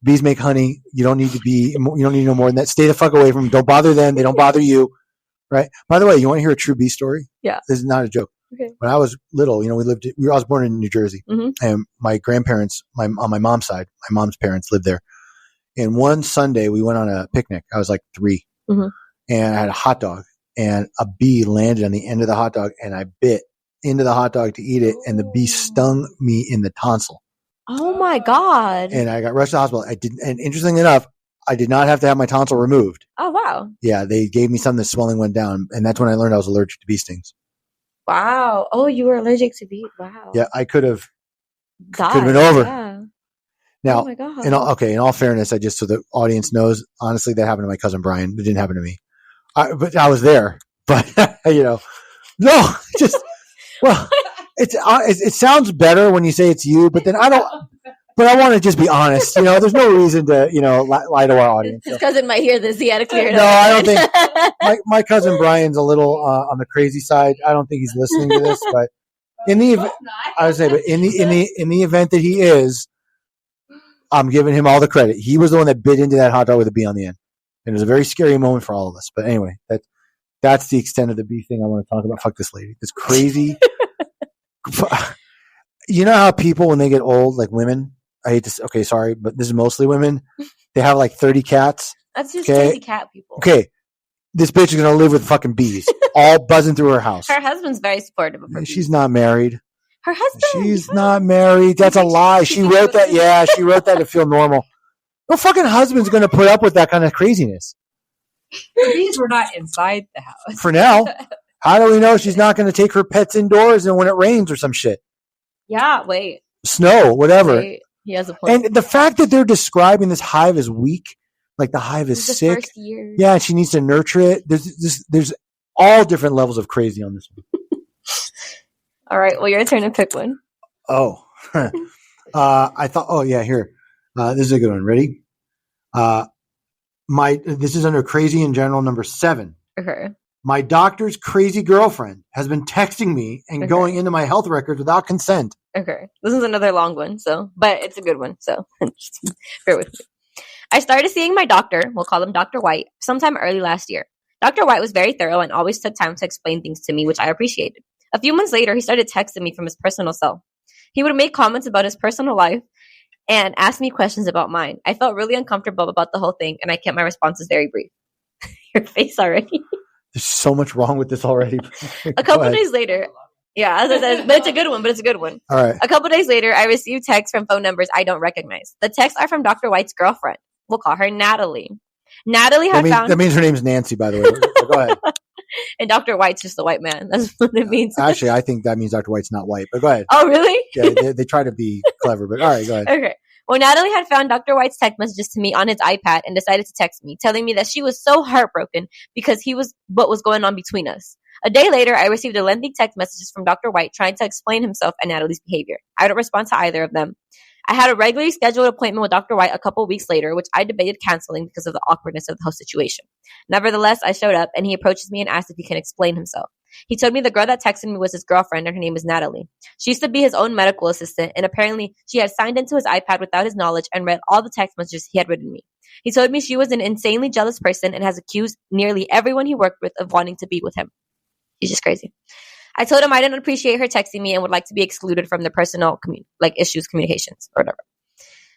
Bees make honey. You don't need to know more than that. Stay the fuck away from them. Don't bother them. They don't bother you. Right. By the way, you want to hear a true bee story? Yeah. This is not a joke. Okay. When I was little, I was born in New Jersey, and my grandparents, on my mom's side, my mom's parents lived there. And one Sunday, we went on a picnic. I was like 3, and I had a hot dog. And a bee landed on the end of the hot dog, and I bit into the hot dog to eat it, and the bee stung me in the tonsil. Oh my God! And I got rushed to the hospital. And interestingly enough, I did not have to have my tonsil removed. Oh wow! Yeah, they gave me something. The swelling went down, and that's when I learned I was allergic to bee stings. Wow! Oh, you were allergic to bees? Wow! Yeah, I could have been over. Yeah. Now, oh my God. In all fairness, so the audience knows, honestly, that happened to my cousin Brian. It didn't happen to me. But I was there, but no, it sounds better when you say it's you, but then but I want to just be honest, there's no reason to, lie to our audience. His cousin might hear this. He had to clear it up. No, I don't think my cousin Brian's a little, on the crazy side. I don't think he's listening to this, but in the event that he is, I'm giving him all the credit. He was the one that bit into that hot dog with a bee on the end. And it was a very scary moment for all of us. But anyway, that's the extent of the bee thing I want to talk about. Fuck this lady. This crazy. You know how people, when they get old, like women, I hate to, okay, sorry, but this is mostly women. They have like 30 cats. That's just crazy cat people. Okay. This bitch is going to live with fucking bees all buzzing through her house. Her husband's very supportive of her. She's not married. Her husband? She's not married. That's a lie. She wrote that. Yeah, she wrote that to feel normal. No fucking husband's going to put up with that kind of craziness. These were not inside the house. For now. How do we know she's not going to take her pets indoors and when it rains or some shit? Yeah, wait. Snow, whatever. Wait. He has a point. And the fact that they're describing this hive as weak, like the hive is sick. First year. Yeah, she needs to nurture it. There's all different levels of crazy on this one. All right, well, your turn to pick one. Oh. I thought, oh yeah, here. This is a good one. Ready? This is under crazy in general, number 7. Okay. My doctor's crazy girlfriend has been texting me and going into my health records without consent. Okay. This is another long one, but it's a good one, so bear with me. I started seeing my doctor, we'll call him Dr. White, sometime early last year. Dr. White was very thorough and always took time to explain things to me, which I appreciated. A few months later, he started texting me from his personal cell. He would make comments about his personal life and ask me questions about mine. I felt really uncomfortable about the whole thing, and I kept my responses very brief. Your face already. There's so much wrong with this already. A couple days later, yeah, as I said, but it's a good one. All right. A couple days later, I received texts from phone numbers I don't recognize. The texts are from Dr. White's girlfriend. We'll call her Natalie. Natalie had found... That means her name's Nancy, by the way. Go ahead. And Dr. White's just a white man. That's what it means. Actually, I think that means Dr. White's not white, but go ahead. Oh, really? Yeah, they try to be clever, but all right, go ahead. Okay. Well, Natalie had found Dr. White's text messages to me on his iPad and decided to text me, telling me that she was so heartbroken because what was going on between us. A day later, I received a lengthy text messages from Dr. White trying to explain himself and Natalie's behavior. I don't respond to either of them. I had a regularly scheduled appointment with Dr. White a couple weeks later, which I debated canceling because of the awkwardness of the whole situation. Nevertheless, I showed up and he approaches me and asked if he can explain himself. He told me the girl that texted me was his girlfriend and her name is Natalie. She used to be his own medical assistant and apparently she had signed into his iPad without his knowledge and read all the text messages he had written me. He told me she was an insanely jealous person and has accused nearly everyone he worked with of wanting to be with him. He's just crazy. I told him I didn't appreciate her texting me and would like to be excluded from the personal issues communications or whatever.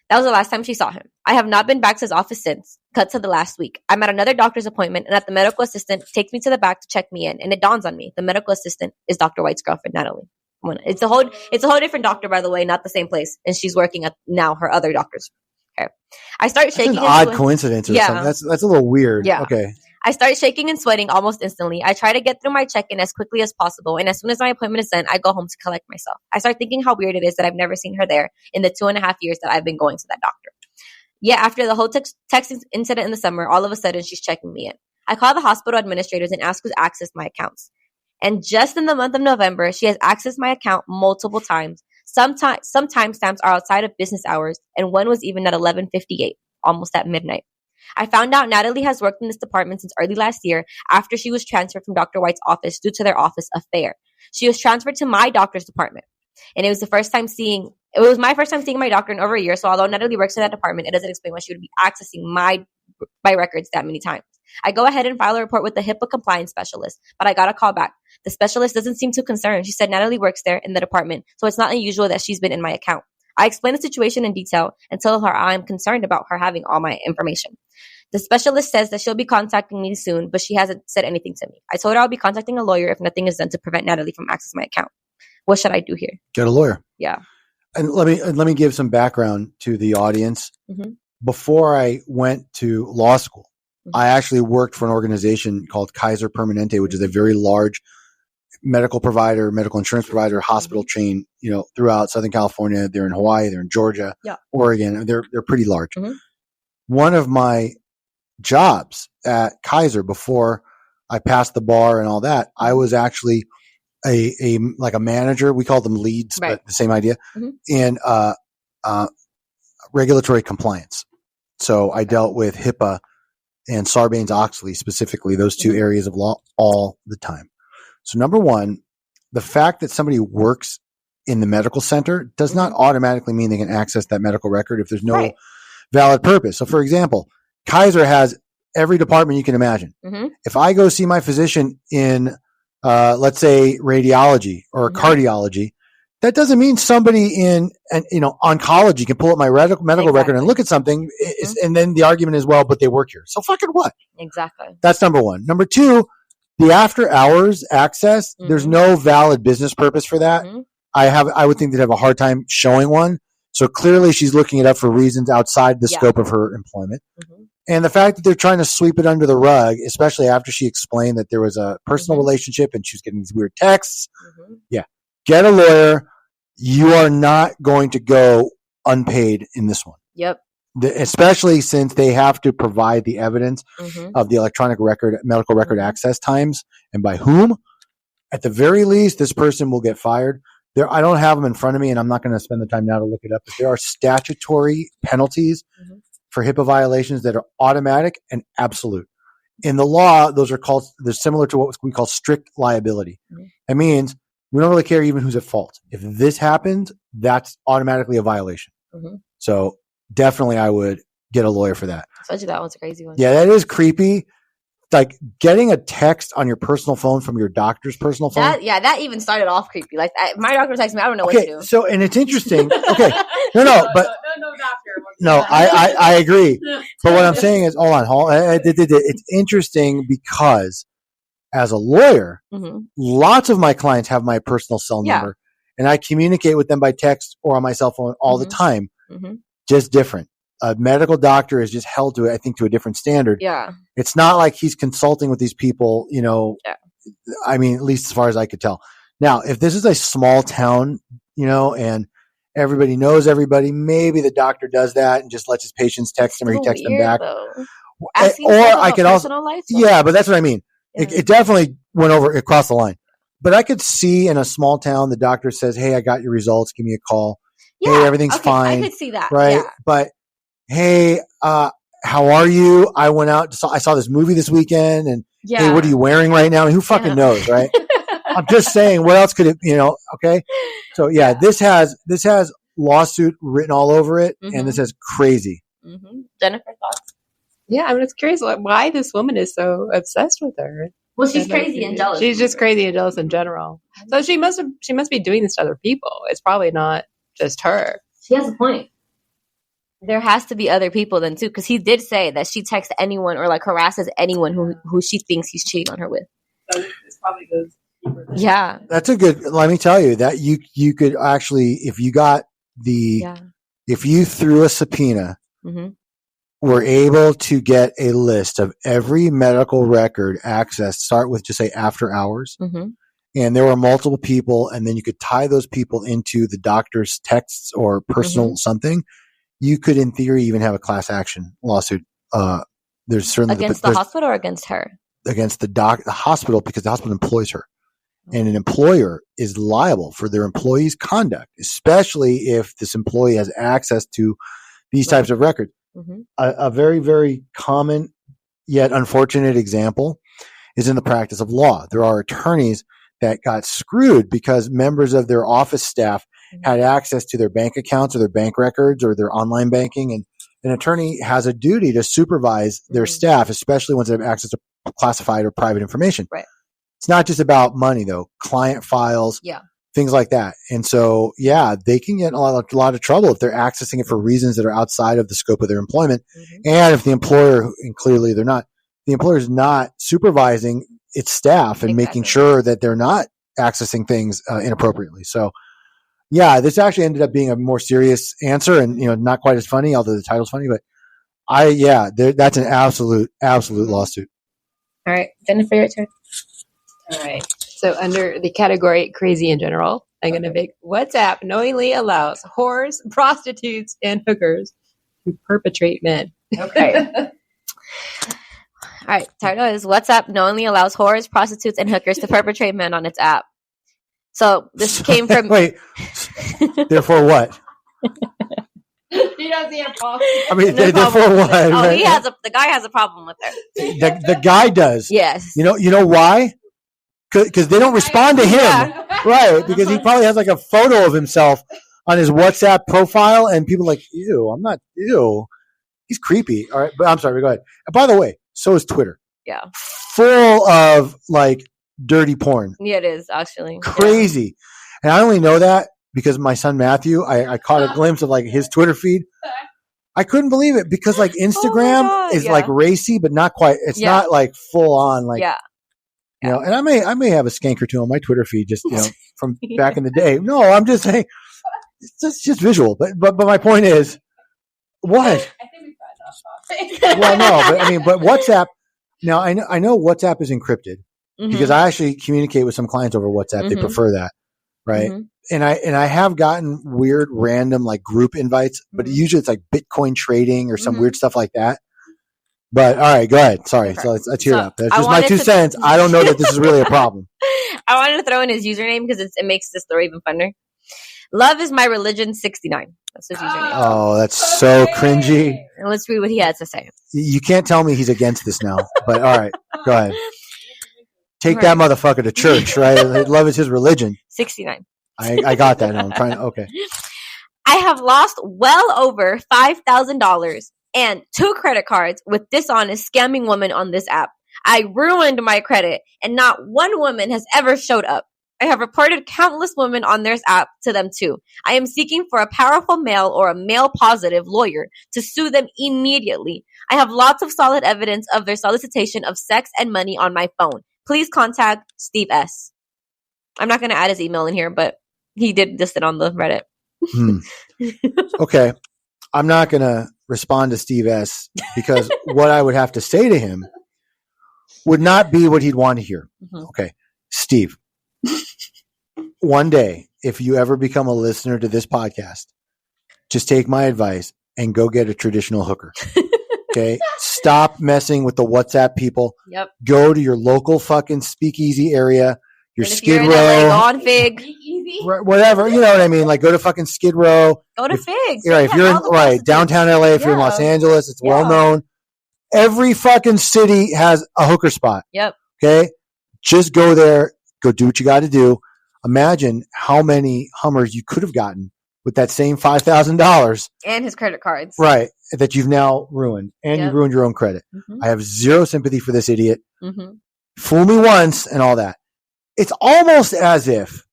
That was the last time she saw him. I have not been back to his office since. Cut to the last week. I'm at another doctor's appointment and the medical assistant takes me to the back to check me in, and it dawns on me the medical assistant is Dr. White's girlfriend, Natalie. It's a whole different doctor, by the way, not the same place, and she's working at now her other doctor's. Okay. I start shaking. That's an odd coincidence or something. That's a little weird. Yeah. Okay. I start shaking and sweating almost instantly. I try to get through my check-in as quickly as possible, and as soon as my appointment is done, I go home to collect myself. I start thinking how weird it is that I've never seen her there in the 2.5 years that I've been going to that doctor. Yet after the whole texting incident in the summer, all of a sudden she's checking me in. I call the hospital administrators and ask who's accessed my accounts. And just in the month of November, she has accessed my account multiple times. Some timestamps are outside of business hours, and one was even at 11:58, almost at midnight. I found out Natalie has worked in this department since early last year after she was transferred from Dr. White's office due to their office affair. She was transferred to my doctor's department. And it was my first time seeing my doctor in over a year. So although Natalie works in that department, it doesn't explain why she would be accessing my records that many times. I go ahead and file a report with the HIPAA compliance specialist, but I got a call back. The specialist doesn't seem too concerned. She said Natalie works there in the department, so it's not unusual that she's been in my account. I explained the situation in detail and tell her I'm concerned about her having all my information. The specialist says that she'll be contacting me soon, but she hasn't said anything to me. I told her I'll be contacting a lawyer if nothing is done to prevent Natalie from accessing my account. What should I do here? Get a lawyer. Yeah. And let me give some background to the audience. Mm-hmm. Before I went to law school, I actually worked for an organization called Kaiser Permanente, which is a very large medical provider, medical insurance provider, hospital chain, throughout Southern California. They're in Hawaii, they're in Georgia, Oregon. They're pretty large. Mm-hmm. One of my jobs at Kaiser before I passed the bar and all that, I was actually a manager. We call them leads, right, but the same idea. Mm-hmm. In regulatory compliance. So I dealt with HIPAA and Sarbanes-Oxley specifically, those two areas of law all the time. So number one, the fact that somebody works in the medical center does not automatically mean they can access that medical record if there's no valid purpose. So for example, Kaiser has every department you can imagine. Mm-hmm. If I go see my physician in, let's say radiology or cardiology, that doesn't mean somebody in oncology can pull up my medical record and look at something. And then the argument is, well, but they work here. So fucking what? Exactly. That's number one. Number two, the after hours access, there's no valid business purpose for that. Mm-hmm. I would think they'd have a hard time showing one. So clearly she's looking it up for reasons outside the scope of her employment. Mm-hmm. And the fact that they're trying to sweep it under the rug, especially after she explained that there was a personal relationship and she was getting these weird texts. Mm-hmm. Yeah. Get a lawyer. You are not going to go unpaid in this one. Yep. Especially since they have to provide the evidence of the electronic record, medical record access times, and by whom. At the very least, this person will get fired. I don't have them in front of me, and I'm not going to spend the time now to look it up, but there are statutory penalties for HIPAA violations that are automatic and absolute. In the law, they're similar to what we call strict liability. That means we don't really care even who's at fault. If this happens, that's automatically a violation. So definitely I would get a lawyer for that. Especially that one's a crazy one. Yeah, that is creepy. Like getting a text on your personal phone from your doctor's personal phone. That even started off creepy. Like my doctor texts me, I don't know what to do. So, and it's interesting. Okay. No, doctor. No, I agree. But what I'm saying is, hold on. It's interesting because as a lawyer, lots of my clients have my personal cell number and I communicate with them by text or on my cell phone all the time. Just different. A medical doctor is just held to, I think, to a different standard. Yeah. It's not like he's consulting with these people, I mean, at least as far as I could tell. Now, if this is a small town, and everybody knows everybody, maybe the doctor does that and just lets his patients text him or he texts them back. Or I could also, but that's what I mean. Yeah. It definitely went across the line. But I could see in a small town, the doctor says, "Hey, I got your results. Give me a call. Yeah, hey, everything's fine." I could see that. Right. Yeah. But hey, how are you? I went out, I saw this movie this weekend and hey, what are you wearing right now? And who fucking knows, right? I'm just saying, what else could it, okay. So this has lawsuit written all over it. And this is crazy. Jennifer, thoughts? Yeah. I'm just curious why this woman is so obsessed with her. Well, she's crazy and jealous. She's just crazy and jealous in general. So she must be doing this to other people. It's probably not just her. She has a point. There has to be other people then too, because he did say that she texts anyone or like harasses anyone who she thinks he's cheating on her with. So this probably goes deeper than that. That's a good. Let me tell you that you could actually, if you got if you threw a subpoena, were able to get a list of every medical record access. Start with just say after hours, and there were multiple people, and then you could tie those people into the doctor's texts or personal something. You could, in theory, even have a class action lawsuit. There's certainly against the hospital or against her? Against the hospital, because the hospital employs her, and an employer is liable for their employee's conduct, especially if this employee has access to these types of records. A very, very common yet unfortunate example is in the practice of law. There are attorneys that got screwed because members of their office staff had access to their bank accounts or their bank records or their online banking. And an attorney has a duty to supervise their staff, especially once they have access to classified or private information. Right. It's not just about money, though. Client files, things like that. And so, they can get in a lot of trouble if they're accessing it for reasons that are outside of the scope of their employment. And if the employer, and clearly they're not, the employer is not supervising its staff and making sure that they're not accessing things inappropriately. So, this actually ended up being a more serious answer and, not quite as funny, although the title's funny, but that's an absolute lawsuit. All right. Jennifer, your turn. All right. So under the category crazy in general, I'm going to pick WhatsApp knowingly allows whores, prostitutes, and hookers to perpetrate men. Okay. All right. Title is WhatsApp knowingly allows whores, prostitutes, and hookers to perpetrate men on its app. So this came from... Wait. Therefore what? He doesn't see a problem. I mean, therefore what? Oh, right? The guy has a problem with her. The guy does. Yes. You know why? Because they don't respond to him. Right. Because he probably has like a photo of himself on his WhatsApp profile and people are like, ew, I'm not, ew. He's creepy. All right. But I'm sorry. Go ahead. And by the way, so is Twitter. Yeah. Full of like dirty porn. Yeah, it is actually. Crazy. And I only know that because my son Matthew, I caught a glimpse of like his Twitter feed. I couldn't believe it because like Instagram is like racy, but not quite. It's not like full on like. You know, and I may have a skank or two on my Twitter feed, just from back in the day. No, I'm just saying, it's just visual. But my point is, what? I think we got enough. Well, no, but WhatsApp. Now I know WhatsApp is encrypted because I actually communicate with some clients over WhatsApp. They prefer that, right? And I have gotten weird, random like group invites, but usually it's like Bitcoin trading or some weird stuff like that. But all right, go ahead. Sorry. So let's hear it up. That's just my 2 cents. I don't know that this is really a problem. I wanted to throw in his username because it makes this story even funner. Love is my religion 69. That's his username. Oh, that's so cringy. And let's read what he has to say. You can't tell me he's against this now. But all right, go ahead. Take that motherfucker to church, right? Love is his religion. 69. I got that. No, I'm trying to. Okay. I have lost well over $5,000 and 2 credit cards with dishonest scamming women on this app. I ruined my credit and not one woman has ever showed up. I have reported countless women on their app to them too. I am seeking for a powerful male or a male positive lawyer to sue them immediately. I have lots of solid evidence of their solicitation of sex and money on my phone. Please contact Steve S. I'm not going to add his email in here, but he did list it on the Reddit. Okay. I'm not going to respond to Steve S. because what I would have to say to him would not be what he'd want to hear. Okay. Steve, one day, if you ever become a listener to this podcast, just take my advice and go get a traditional hooker. Okay. Stop messing with the WhatsApp people. Yep. Go to your local fucking speakeasy area. Your And if Skid you're in Row. LA, go on Fig. Whatever. You know what I mean? Like go to fucking Skid Row. Go to Fig. Right. If you're in downtown LA, if you're in Los Angeles, it's well known. Every fucking city has a hooker spot. Yep. Okay. Just go there. Go do what you got to do. Imagine how many Hummers you could have gotten with that same $5,000 and his credit cards. Right. That you've now ruined. And you've ruined your own credit. I have zero sympathy for this idiot. Fool me once and all that. It's almost as if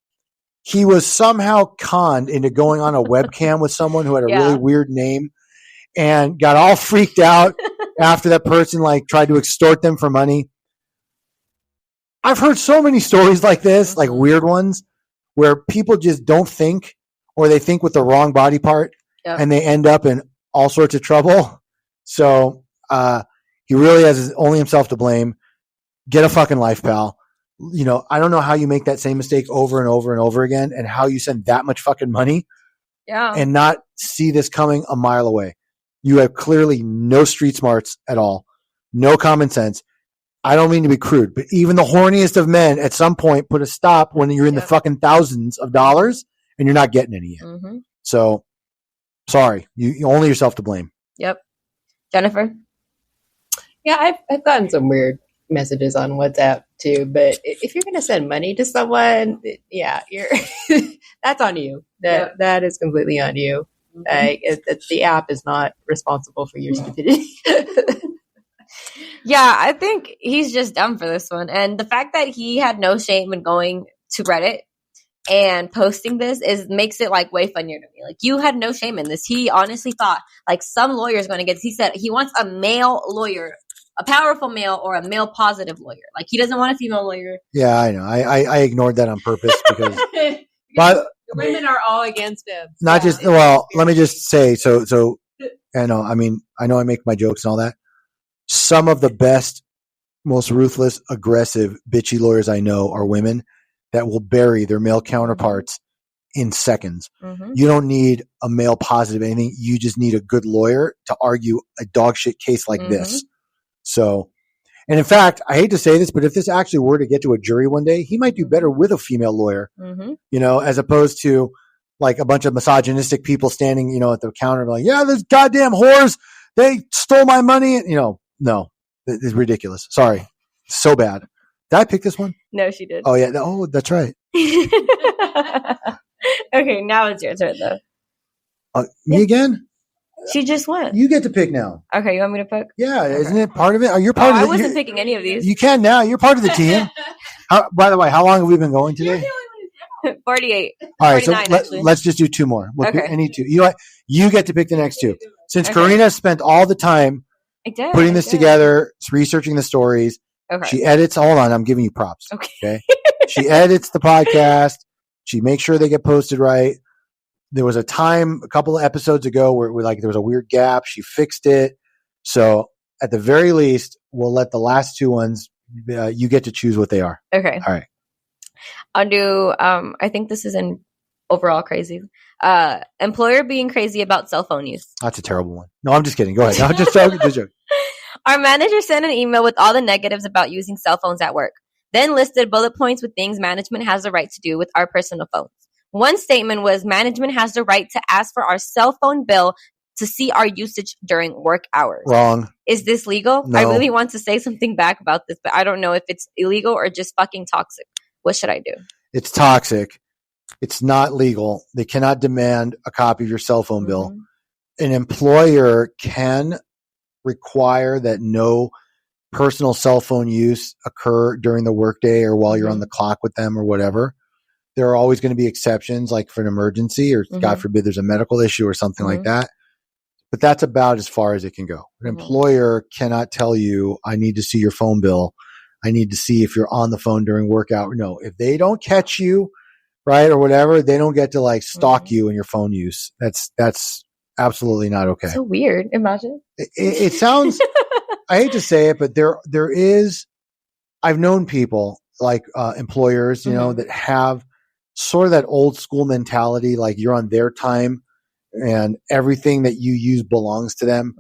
he was somehow conned into going on a webcam with someone who had a really weird name and got all freaked out after that person like tried to extort them for money. I've heard so many stories like this, like weird ones, where people just don't think or they think with the wrong body part and they end up in all sorts of trouble. So he really has only himself to blame. Get a fucking life, pal. You know, I don't know how you make that same mistake over and over and over again and how you send that much fucking money and not see this coming a mile away. You have clearly no street smarts at all, no common sense. I don't mean to be crude, but even the horniest of men at some point put a stop when you're in the fucking thousands of dollars and you're not getting any yet. So, sorry, you only yourself to blame. Yep. Jennifer? Yeah, I've gotten some weird messages on WhatsApp too, but if you're going to send money to someone, you're that's on you. That is completely on you. Like the app is not responsible for your stupidity. Yeah, I think he's just dumb for this one. And the fact that he had no shame in going to Reddit and posting this makes it like way funnier to me. Like you had no shame in this. He honestly thought like some lawyer is going to get this. He said he wants a male lawyer, a powerful male or a male positive lawyer. Like he doesn't want a female lawyer. Yeah, I know. I ignored that on purpose because the women are all against him. Not just well, let me just say so I know I make my jokes and all that. Some of the best, most ruthless, aggressive, bitchy lawyers I know are women that will bury their male counterparts in seconds. You don't need a male positive anything. You just need a good lawyer to argue a dog shit case like this. So, and in fact, I hate to say this, but if this actually were to get to a jury one day, he might do better with a female lawyer, you know, as opposed to like a bunch of misogynistic people standing, you know, at the counter like, yeah, those goddamn whores, they stole my money. And, you know, no, it's ridiculous. Sorry. So bad. Did I pick this one? No, she did. Oh, yeah. Oh, that's right. Okay, now it's your turn, though. Me again? She just went. You get to pick now. Okay, you want me to pick? Yeah, okay. Isn't it part of it? Are you part of it? I wasn't picking any of these. You can now. You're part of the team. By the way, how long have we been going today? 48. All right, so let's just do 2 more. We'll pick any 2. You know what? You get to pick the next 2. Since Karina spent all the time putting this together, researching the stories, she edits. Hold on, I'm giving you props. Okay. She edits the podcast. She makes sure they get posted right. There was a time a couple of episodes ago where there was a weird gap. She fixed it. So at the very least, we'll let the last 2 ones, you get to choose what they are. Okay. All right. I'll do, I think this is in overall crazy. Employer being crazy about cell phone use. That's a terrible one. No, I'm just kidding. Go ahead. No, just joking. Our manager sent an email with all the negatives about using cell phones at work, then listed bullet points with things management has the right to do with our personal phones. One statement was, management has the right to ask for our cell phone bill to see our usage during work hours. Wrong. Is this legal? No. I really want to say something back about this, but I don't know if it's illegal or just fucking toxic. What should I do? It's toxic. It's not legal. They cannot demand a copy of your cell phone bill. An employer can require that no personal cell phone use occur during the workday or while you're on the clock with them or whatever. There are always going to be exceptions, like for an emergency or God forbid there's a medical issue or something like that. But that's about as far as it can go. An employer cannot tell you, I need to see your phone bill. I need to see if you're on the phone during work hour. No, if they don't catch you, right, or whatever, they don't get to like stalk you in your phone use. That's absolutely not okay. So weird. Imagine. It sounds, I hate to say it, but there is, I've known people like employers, you know, that have sort of that old school mentality, like you're on their time and everything that you use belongs to them.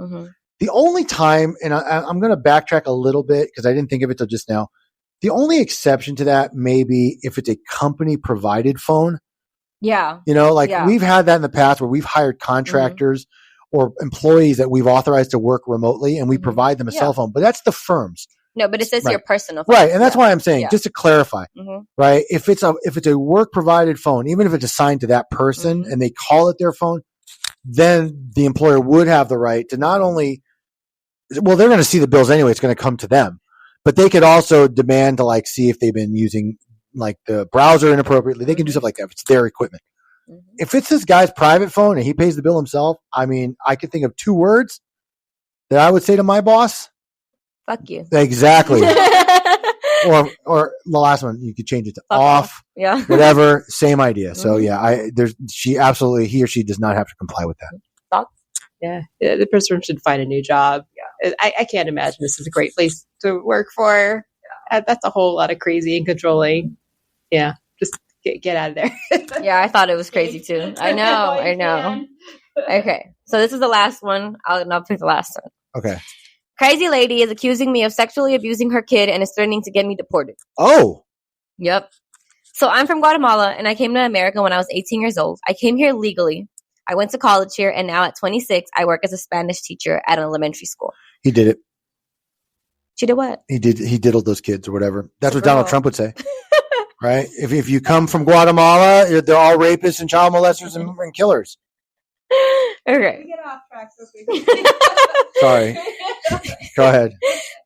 The only time, and I'm going to backtrack a little bit because I didn't think of it till just now. The only exception to that may be if it's a company provided phone. Yeah. You know, like we've had that in the past where we've hired contractors or employees that we've authorized to work remotely and we provide them a cell phone, but that's the firms. No, but it says your personal phone. Right. And that's why I'm saying, just to clarify, right? If it's a work provided phone, even if it's assigned to that person and they call it their phone, then the employer would have the right to not only, well, they're going to see the bills anyway. It's going to come to them, but they could also demand to like see if they've been using like the browser inappropriately. They can do stuff like that if it's their equipment. If it's this guy's private phone and he pays the bill himself, I mean, I could think of 2 words that I would say to my boss. Fuck you. Exactly. or the last one, you could change it to off. Yeah. Whatever. Same idea. So yeah, he or she does not have to comply with that. Thoughts? Yeah. The person should find a new job. Yeah. I can't imagine this is a great place to work for. That's a whole lot of crazy and controlling. Yeah. Just get out of there. Yeah, I thought it was crazy too. I know. Okay. So this is the last one. I'll pick the last one. Okay. Crazy lady is accusing me of sexually abusing her kid and is threatening to get me deported. Oh. Yep. So I'm from Guatemala and I came to America when I was 18 years old. I came here legally. I went to college here and now at 26, I work as a Spanish teacher at an elementary school. He did it. She did what? He diddled those kids or whatever. That's what Donald Trump would say. Right? If you come from Guatemala, they're all rapists and child molesters and killers. Okay. We get off track so quickly. Sorry. Go ahead.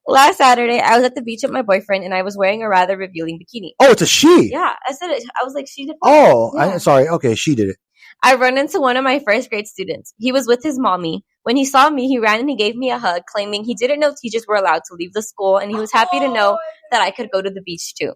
Last Saturday, I was at the beach with my boyfriend, and I was wearing a rather revealing bikini. Oh, it's a she. Yeah, I said it. I was like, she did. Oh, yeah. Sorry. Okay, she did it. I run into one of my first grade students. He was with his mommy. When he saw me, he ran and he gave me a hug, claiming he didn't know teachers were allowed to leave the school, and he was happy to know that I could go to the beach too.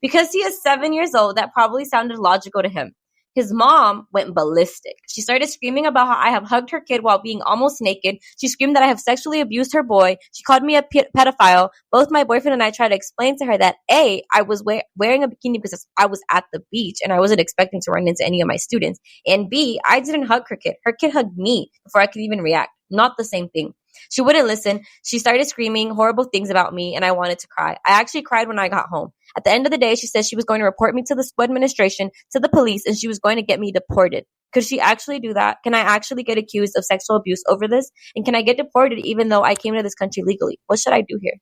Because he is 7 years old, that probably sounded logical to him. His mom went ballistic. She started screaming about how I have hugged her kid while being almost naked. She screamed that I have sexually abused her boy. She called me a pedophile. Both my boyfriend and I tried to explain to her that A, I was wearing a bikini because I was at the beach and I wasn't expecting to run into any of my students. And B, I didn't hug her kid. Her kid hugged me before I could even react. Not the same thing. She wouldn't listen. She started screaming horrible things about me and I wanted to cry. I actually cried when I got home. At the end of the day, she said she was going to report me to the school administration, to the police, and she was going to get me deported. Could she actually do that? Can I actually get accused of sexual abuse over this? And can I get deported even though I came to this country legally? What should I do here?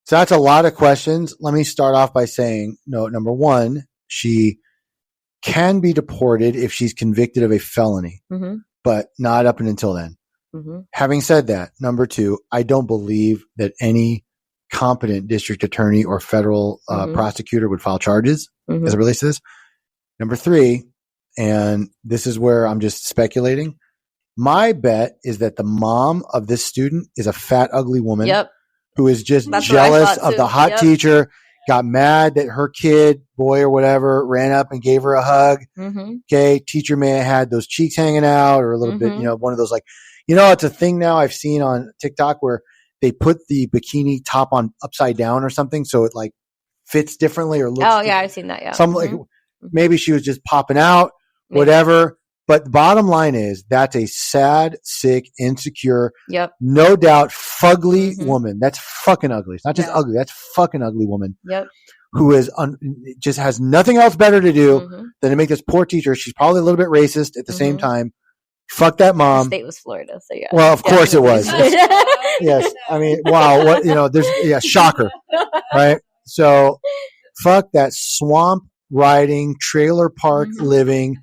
So that's a lot of questions. Let me start off by saying, no, number one, she can be deported if she's convicted of a felony, but not up until then. Having said that, number two, I don't believe that any competent district attorney or federal prosecutor would file charges as it relates to this. Number three, and this is where I'm just speculating, my bet is that the mom of this student is a fat, ugly woman who is just jealous of the hot teacher, got mad that her kid, boy or whatever, ran up and gave her a hug. Okay, teacher may have had those cheeks hanging out or a little bit, one of those like, it's a thing now I've seen on TikTok where they put the bikini top on upside down or something so it like fits differently or looks different. I've seen that, Some like maybe she was just popping out, whatever. But the bottom line is that's a sad, sick, insecure, no doubt fugly woman. That's fucking ugly. It's not just ugly. That's fucking ugly woman. who is just has nothing else better to do than to make this poor teacher. She's probably a little bit racist at the same time. Fuck that mom. The state was Florida, so yeah. Well, of course it was. Yes. I mean, wow. What, shocker. Right? So fuck that swamp riding, trailer park living,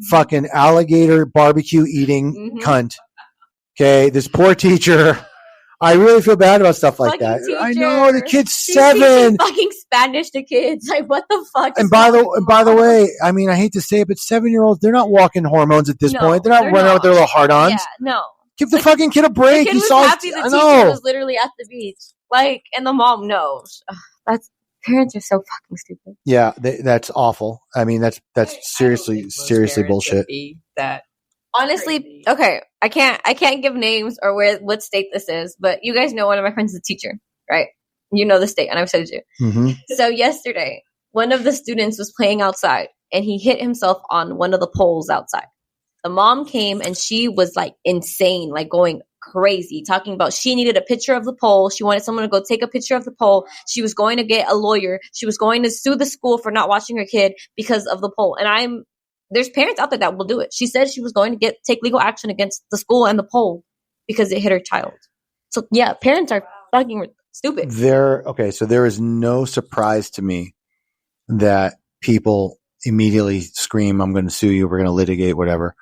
fucking alligator barbecue eating cunt. Okay. This poor teacher. I really feel bad about stuff like that. Teacher. I know the kid's 7. Fucking Spanish to kids. Like, what the fuck? And by the way, I mean, I hate to say it, but 7-year-olds, they're not walking hormones at this point. They're not running out with their little hard-ons. Yeah, no. Give the fucking kid a break. The kid was happy the teacher was literally at the beach. Like, and the mom knows. Parents are so fucking stupid. Yeah, that's awful. I mean, that's seriously bullshit. That. Honestly, crazy. Okay, I can't give names or what state this is, but you guys know one of my friends is a teacher, right? You know the state, and I've said it too. So yesterday, one of the students was playing outside, and he hit himself on one of the poles outside. The mom came, and she was like insane, like going crazy, talking about she needed a picture of the pole. She wanted someone to go take a picture of the pole. She was going to get a lawyer. She was going to sue the school for not watching her kid because of the pole. And there's parents out there that will do it. She said she was going to take legal action against the school and the pole because it hit her child. So yeah, parents are fucking stupid. So there is no surprise to me that people immediately scream, I'm going to sue you. We're going to litigate, whatever.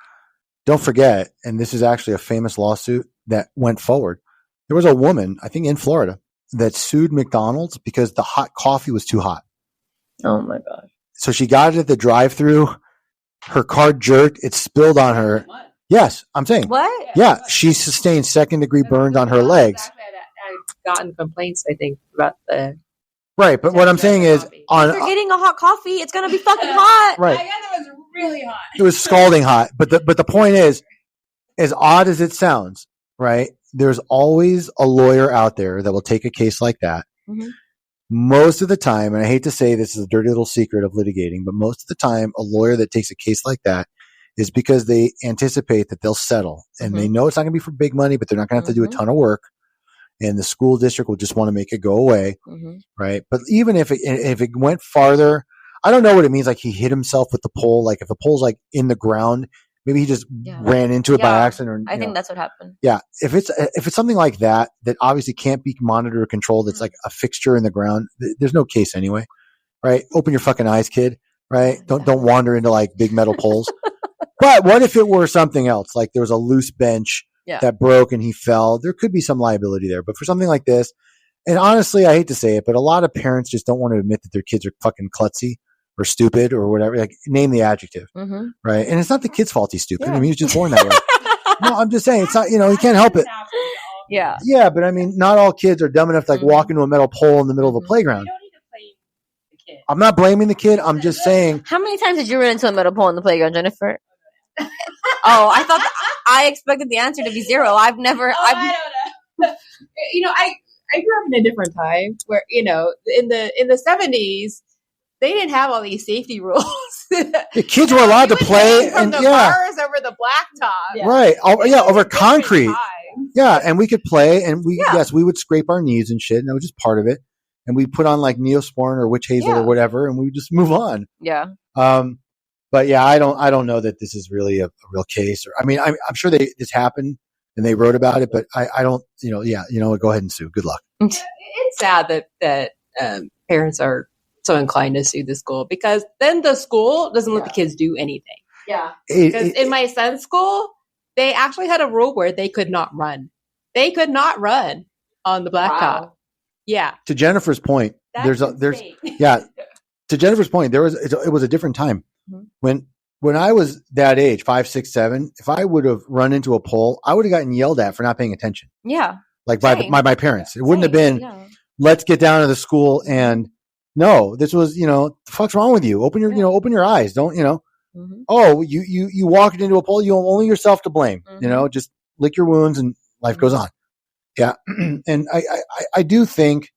Don't forget, and this is actually a famous lawsuit that went forward. There was a woman, I think in Florida, that sued McDonald's because the hot coffee was too hot. Oh my God. So she got it at the drive-thru. Her car jerked. It spilled on her. What? Yes, I'm saying. What? Yeah, she sustained second-degree burns on her legs. I've gotten complaints, I think, about the... Right, but what I'm saying is... If you're getting a hot coffee, it's going to be fucking hot. Right. I guess it was really hot. It was scalding hot. But the point is, as odd as it sounds, right, there's always a lawyer out there that will take a case like that. Most of the time, and I hate to say this is a dirty little secret of litigating, but most of the time, a lawyer that takes a case like that is because they anticipate that they'll settle. And they know it's not going to be for big money, but they're not going to have to do a ton of work. And the school district will just want to make it go away. Right. But even if it went farther, I don't know what it means. Like he hit himself with the pole. Like if the pole's like in the ground, maybe he just ran into it by accident. Or, I think that's what happened. Yeah. If it's something like that obviously can't be monitored or controlled, it's like a fixture in the ground. There's no case anyway. Right. Open your fucking eyes, kid. Right. Don't wander into like big metal poles. But what if it were something else? Like there was a loose bench that broke and he fell. There could be some liability there. But for something like this, and honestly, I hate to say it, but a lot of parents just don't want to admit that their kids are fucking klutzy or stupid or whatever. Like name the adjective. Right. And it's not the kid's fault he's stupid. I mean, he was just born that way. No, I'm just saying it's not, he can't help it. Yeah. Yeah. But I mean, not all kids are dumb enough to like walk into a metal pole in the middle of the playground. You don't need to blame the kid. I'm not blaming the kid. I'm just saying. How many times did you run into a metal pole in the playground, Jennifer? I thought I expected the answer to be 0. I've never. I don't know. I grew up in a different time where in the 70s they didn't have all these safety rules. The kids were allowed to play from the bars over the blacktop, right? Over concrete. Yeah, and we could play, and we would scrape our knees and shit, and that was just part of it. And we put on like Neosporin or witch hazel or whatever, and we would just move on. Yeah. But yeah, I don't know that this is really a real case. Or I mean, I'm sure this happened and they wrote about it, but I don't. Go ahead and sue. Good luck. It's sad that parents are so inclined to sue the school because then the school doesn't let the kids do anything. Yeah. Because in my son's school, they actually had a rule where they could not run. They could not run on the blacktop. Wow. Yeah. To Jennifer's point, To Jennifer's point, it was a different time. When I was that age, 5, 6, 7, if I would have run into a pole, I would have gotten yelled at for not paying attention. Yeah. Like by my parents. It wouldn't have been, let's get down to the school and no, this was, the fuck's wrong with you? Open your eyes. Don't, oh, you walked into a pole, you have only yourself to blame, just lick your wounds and life goes on. Yeah. And I do think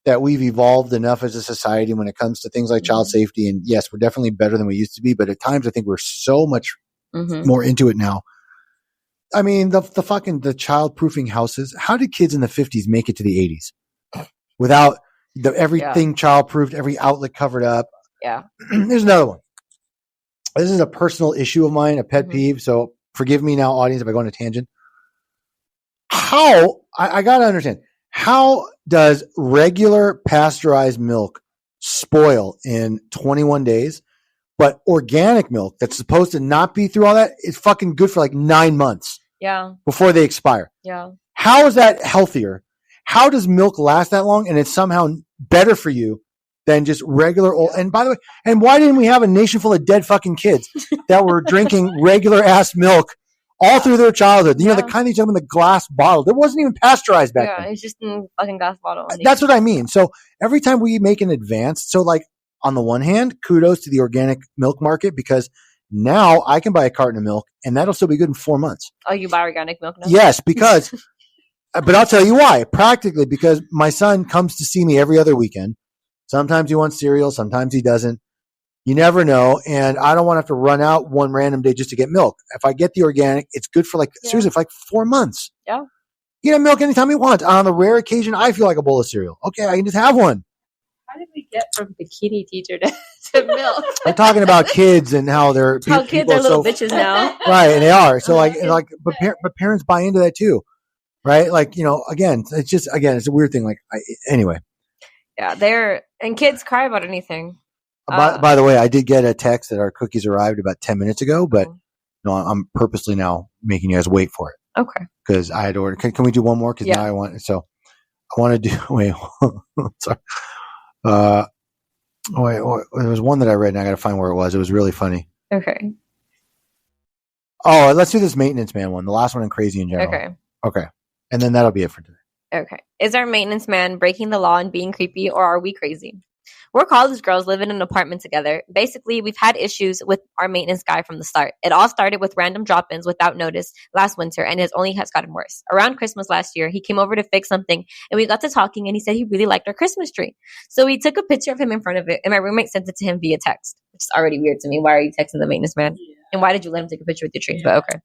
that we've evolved enough as a society when it comes to things like child safety. And yes, we're definitely better than we used to be, but at times I think we're so much more into it now. I mean, the child proofing houses, how did kids in the 50s make it to the 80s without everything child-proofed, every outlet covered up. Yeah. There's another one. This is a personal issue of mine, a pet peeve. So forgive me now, audience, if I go on a tangent. I got to understand, how does regular pasteurized milk spoil in 21 days? But organic milk that's supposed to not be through all that is fucking good for like 9 months. Yeah. Before they expire. Yeah. How is that healthier? How does milk last that long? And it's somehow better for you than just regular old. And by the way, and why didn't we have a nation full of dead fucking kids that were drinking regular ass milk all through their childhood? You know, the kind that you have in the glass bottle. It wasn't even pasteurized back then. Yeah, it's just in fucking glass bottle. That's what I mean. So every time we make an advance, so like on the one hand, kudos to the organic milk market, because now I can buy a carton of milk and that'll still be good in 4 months. Oh, you buy organic milk now? Yes, because, but I'll tell you why. Practically, because my son comes to see me every other weekend. Sometimes he wants cereal, sometimes he doesn't. You never know. And I don't want to have to run out one random day just to get milk. If I get the organic, it's good for seriously, for like 4 months. Yeah. You can have milk anytime you want. On the rare occasion, I feel like a bowl of cereal. Okay, I can just have one. How did we get from bikini teacher to milk? We're talking about kids and how they're how kids are little bitches now, right? And they are. So but parents buy into that too, right? Like, you know, again, it's a weird thing. Like, anyway. Yeah, and kids cry about anything. By the way, I did get a text that our cookies arrived about 10 minutes ago, but no, I'm purposely now making you guys wait for it. Okay. Because I had ordered. Can we do one more? Because now I want to do. Wait, sorry. There was one that I read and I got to find where it was. It was really funny. Okay. Oh, let's do this maintenance man one. The last one in crazy in general. Okay. And then that'll be it for today. Okay. Is our maintenance man breaking the law and being creepy, or are we crazy? We're college girls living in an apartment together. Basically, we've had issues with our maintenance guy from the start. It all started with random drop-ins without notice last winter, and it only has gotten worse. Around Christmas last year, he came over to fix something, and we got to talking, and he said he really liked our Christmas tree. So we took a picture of him in front of it, and my roommate sent it to him via text, which is already weird to me. Why are you texting the maintenance man? Yeah. And why did you let him take a picture with your tree? Yeah. But okay.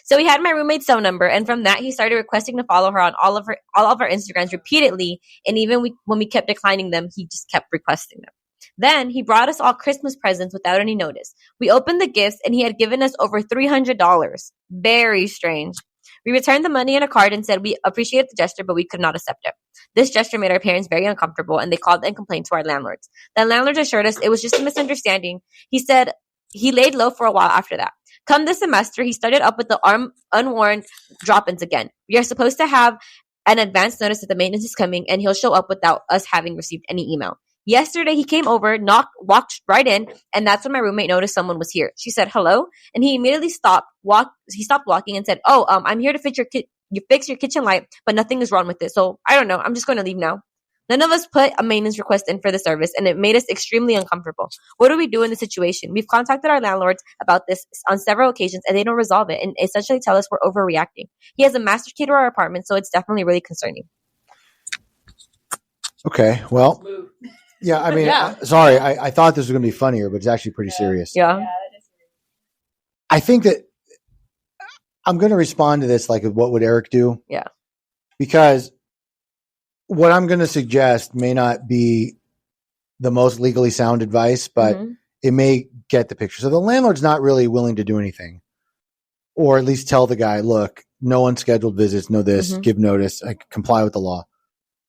So he had my roommate's phone number, and from that, he started requesting to follow her on all of our Instagrams repeatedly, and even when we kept declining them, he just kept requesting them. Then he brought us all Christmas presents without any notice. We opened the gifts, and he had given us over $300. Very strange. We returned the money in a card and said we appreciated the gesture, but we could not accept it. This gesture made our parents very uncomfortable, and they called and complained to our landlords. The landlord assured us it was just a misunderstanding. He said he laid low for a while after that. Come this semester, he started up with the unwarned drop-ins again. We are supposed to have an advance notice that the maintenance is coming, and he'll show up without us having received any email. Yesterday, he came over, walked right in, and that's when my roommate noticed someone was here. She said hello, and he immediately stopped walking and said, I'm here to fix your kitchen light, but nothing is wrong with it. So I don't know. I'm just going to leave now. None of us put a maintenance request in for the service, and it made us extremely uncomfortable. What do we do in this situation? We've contacted our landlords about this on several occasions, and they don't resolve it and essentially tell us we're overreacting. He has a master key to our apartment, so it's definitely really concerning. Okay, well, yeah, I mean, sorry, I thought this was going to be funnier, but it's actually pretty serious. Yeah. I think that I'm going to respond to this like, what would Eric do? Yeah. Because what I'm going to suggest may not be the most legally sound advice, but it may get the picture. So the landlord's not really willing to do anything, or at least tell the guy, look, no unscheduled visits, no this, give notice, comply with the law.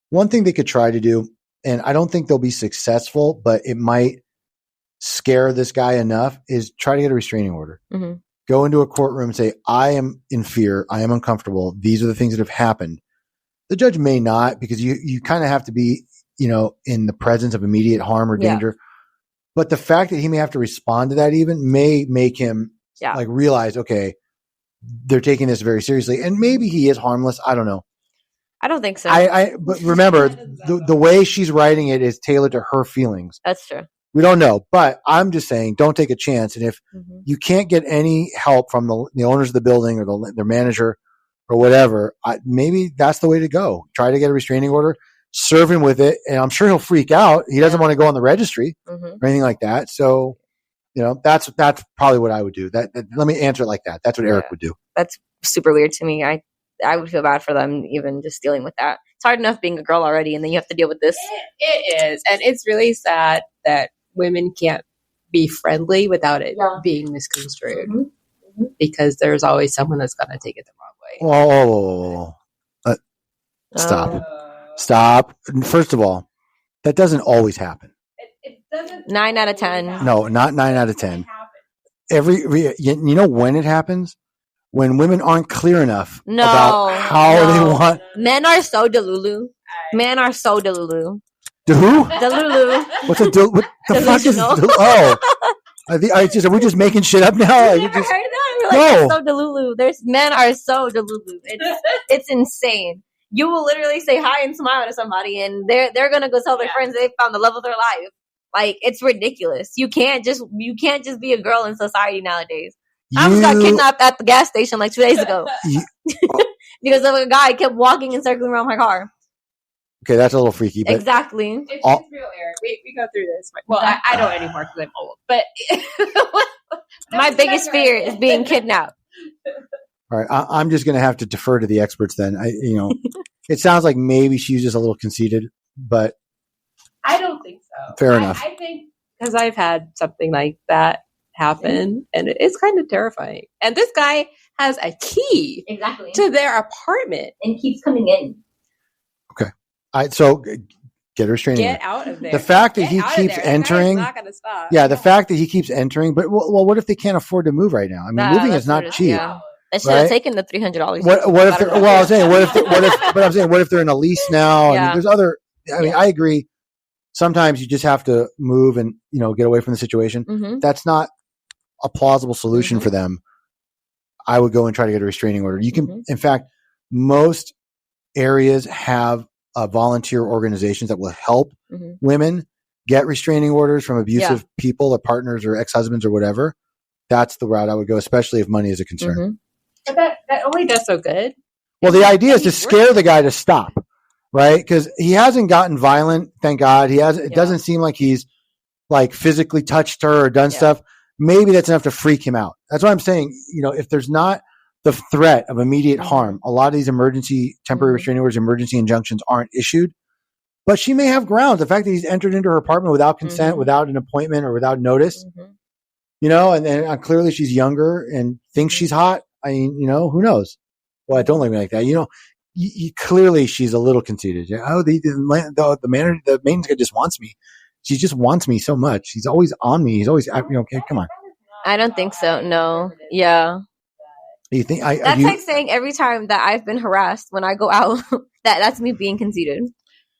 One thing they could try to do, and I don't think they'll be successful, but it might scare this guy enough, is try to get a restraining order. Go into a courtroom and say, I am in fear. I am uncomfortable. These are the things that have happened. The judge may not, because you kind of have to be, in the presence of immediate harm or danger. But the fact that he may have to respond to that even may make him realize, okay, they're taking this very seriously. And maybe he is harmless. I don't know. I don't think so. But remember, the way she's writing it is tailored to her feelings. That's true. We don't know, but I'm just saying, don't take a chance. And if you can't get any help from the owners of the building or their manager or whatever, maybe that's the way to go. Try to get a restraining order, serve him with it, and I'm sure he'll freak out. He doesn't want to go on the registry or anything like that. So, that's probably what I would do. Let me answer it like that. That's what Eric would do. That's super weird to me. I I would feel bad for them even just dealing with that. It's hard enough being a girl already, and then you have to deal with this. It is. And it's really sad that women can't be friendly without it being misconstrued. Because there's always someone that's going to take it the wrong way. Stop. Stop. First of all, that doesn't always happen. It doesn't. 9 out of 10. No, not 9 out of 10. You know when it happens? When women aren't clear enough about how they want. Men are so delulu. Men are so delulu. The who? Delulu. What's a what the fuck is? Oh, are we just making shit up now? You never heard of that? You're like, so delulu. Men are so delulu. It's insane. You will literally say hi and smile to somebody, and they're gonna go tell their friends they found the love of their life. Like, it's ridiculous. You can't just be a girl in society nowadays. I almost got kidnapped at the gas station like 2 days ago because of a guy kept walking and circling around my car. Okay, that's a little freaky. But exactly. It's real, Eric. We go through this. Well, I don't anymore because I'm old. But my biggest fear is being kidnapped. All right, I'm just going to have to defer to the experts then. It sounds like maybe she's just a little conceited, but I don't think so. Fair enough. I think because I've had something like that happen, and it's kind of terrifying. And this guy has a key to their apartment and keeps coming in. Okay, so get a restraining order. Get out of there. The fact that he keeps entering, not going to stop. Yeah, the fact that he keeps entering. But what if they can't afford to move right now? I mean, moving is not cheap. Yeah. They should have taken the $300. What if? I'm saying, what if they're in a lease now? Yeah. And there's other. I mean, I agree. Sometimes you just have to move and get away from the situation. Mm-hmm. That's not a plausible solution for them. I would go and try to get a restraining order. You can, in fact, most areas have volunteer organizations that will help women get restraining orders from abusive people or partners or ex-husbands or whatever. That's the route I would go, especially if money is a concern. But that only does so good. Well, the idea is to scare the guy to stop, right? Because he hasn't gotten violent, thank God. It doesn't seem like he's like physically touched her or done stuff. Maybe that's enough to freak him out. That's what I'm saying. If there's not the threat of immediate harm, a lot of these emergency temporary restraining orders, emergency injunctions aren't issued. But she may have grounds. The fact that he's entered into her apartment without consent, without an appointment, or without notice, and then clearly she's younger and thinks she's hot. I mean, who knows? Well, don't look at me like that. Clearly she's a little conceited. Oh, the maintenance guy just wants me. She just wants me so much. He's always on me. He's always, okay, come on. I don't think so. No. Yeah. You think that's like saying every time that I've been harassed when I go out, that's me being conceited.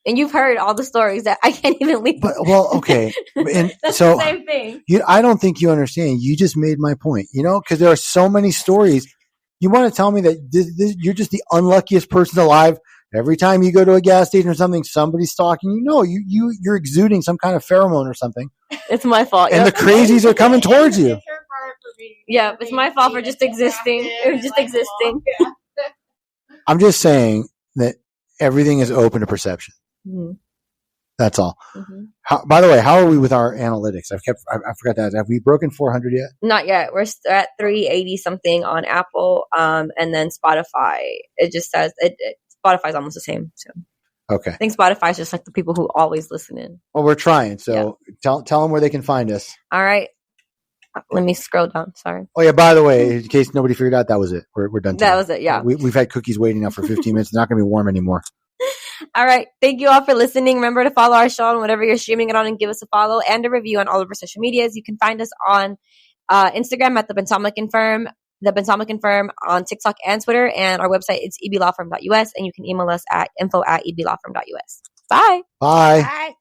And you've heard all the stories that I can't even leave. Okay. And that's so the same thing. I don't think you understand. You just made my point, because there are so many stories. You want to tell me that you're just the unluckiest person alive. Every time you go to a gas station or something, somebody's stalking you. You're exuding some kind of pheromone or something. It's my fault. And the crazies are coming towards you. Yeah, it's my fault for just existing. It was just existing. I'm just saying that everything is open to perception. Mm-hmm. That's all. Mm-hmm. By the way, how are we with our analytics? I forgot that. Have we broken 400 yet? Not yet. We're at 380 something on Apple, and then Spotify. It just says Spotify's almost the same. So okay, I think Spotify's just like the people who always listen in. Well, we're trying. So tell them where they can find us. All right. Let me scroll down. Sorry. Oh yeah. By the way, in case nobody figured out, that was it. We're done. That was it. Yeah. We've had cookies waiting now for 15 minutes. It's not going to be warm anymore. All right. Thank you all for listening. Remember to follow our show on whatever you're streaming it on and give us a follow and a review on all of our social medias. You can find us on Instagram at The Bentomlican Firm, on TikTok and Twitter, and our website is eblawfirm.us, and you can email us at info@eblawfirm.us. Bye. Bye. Bye.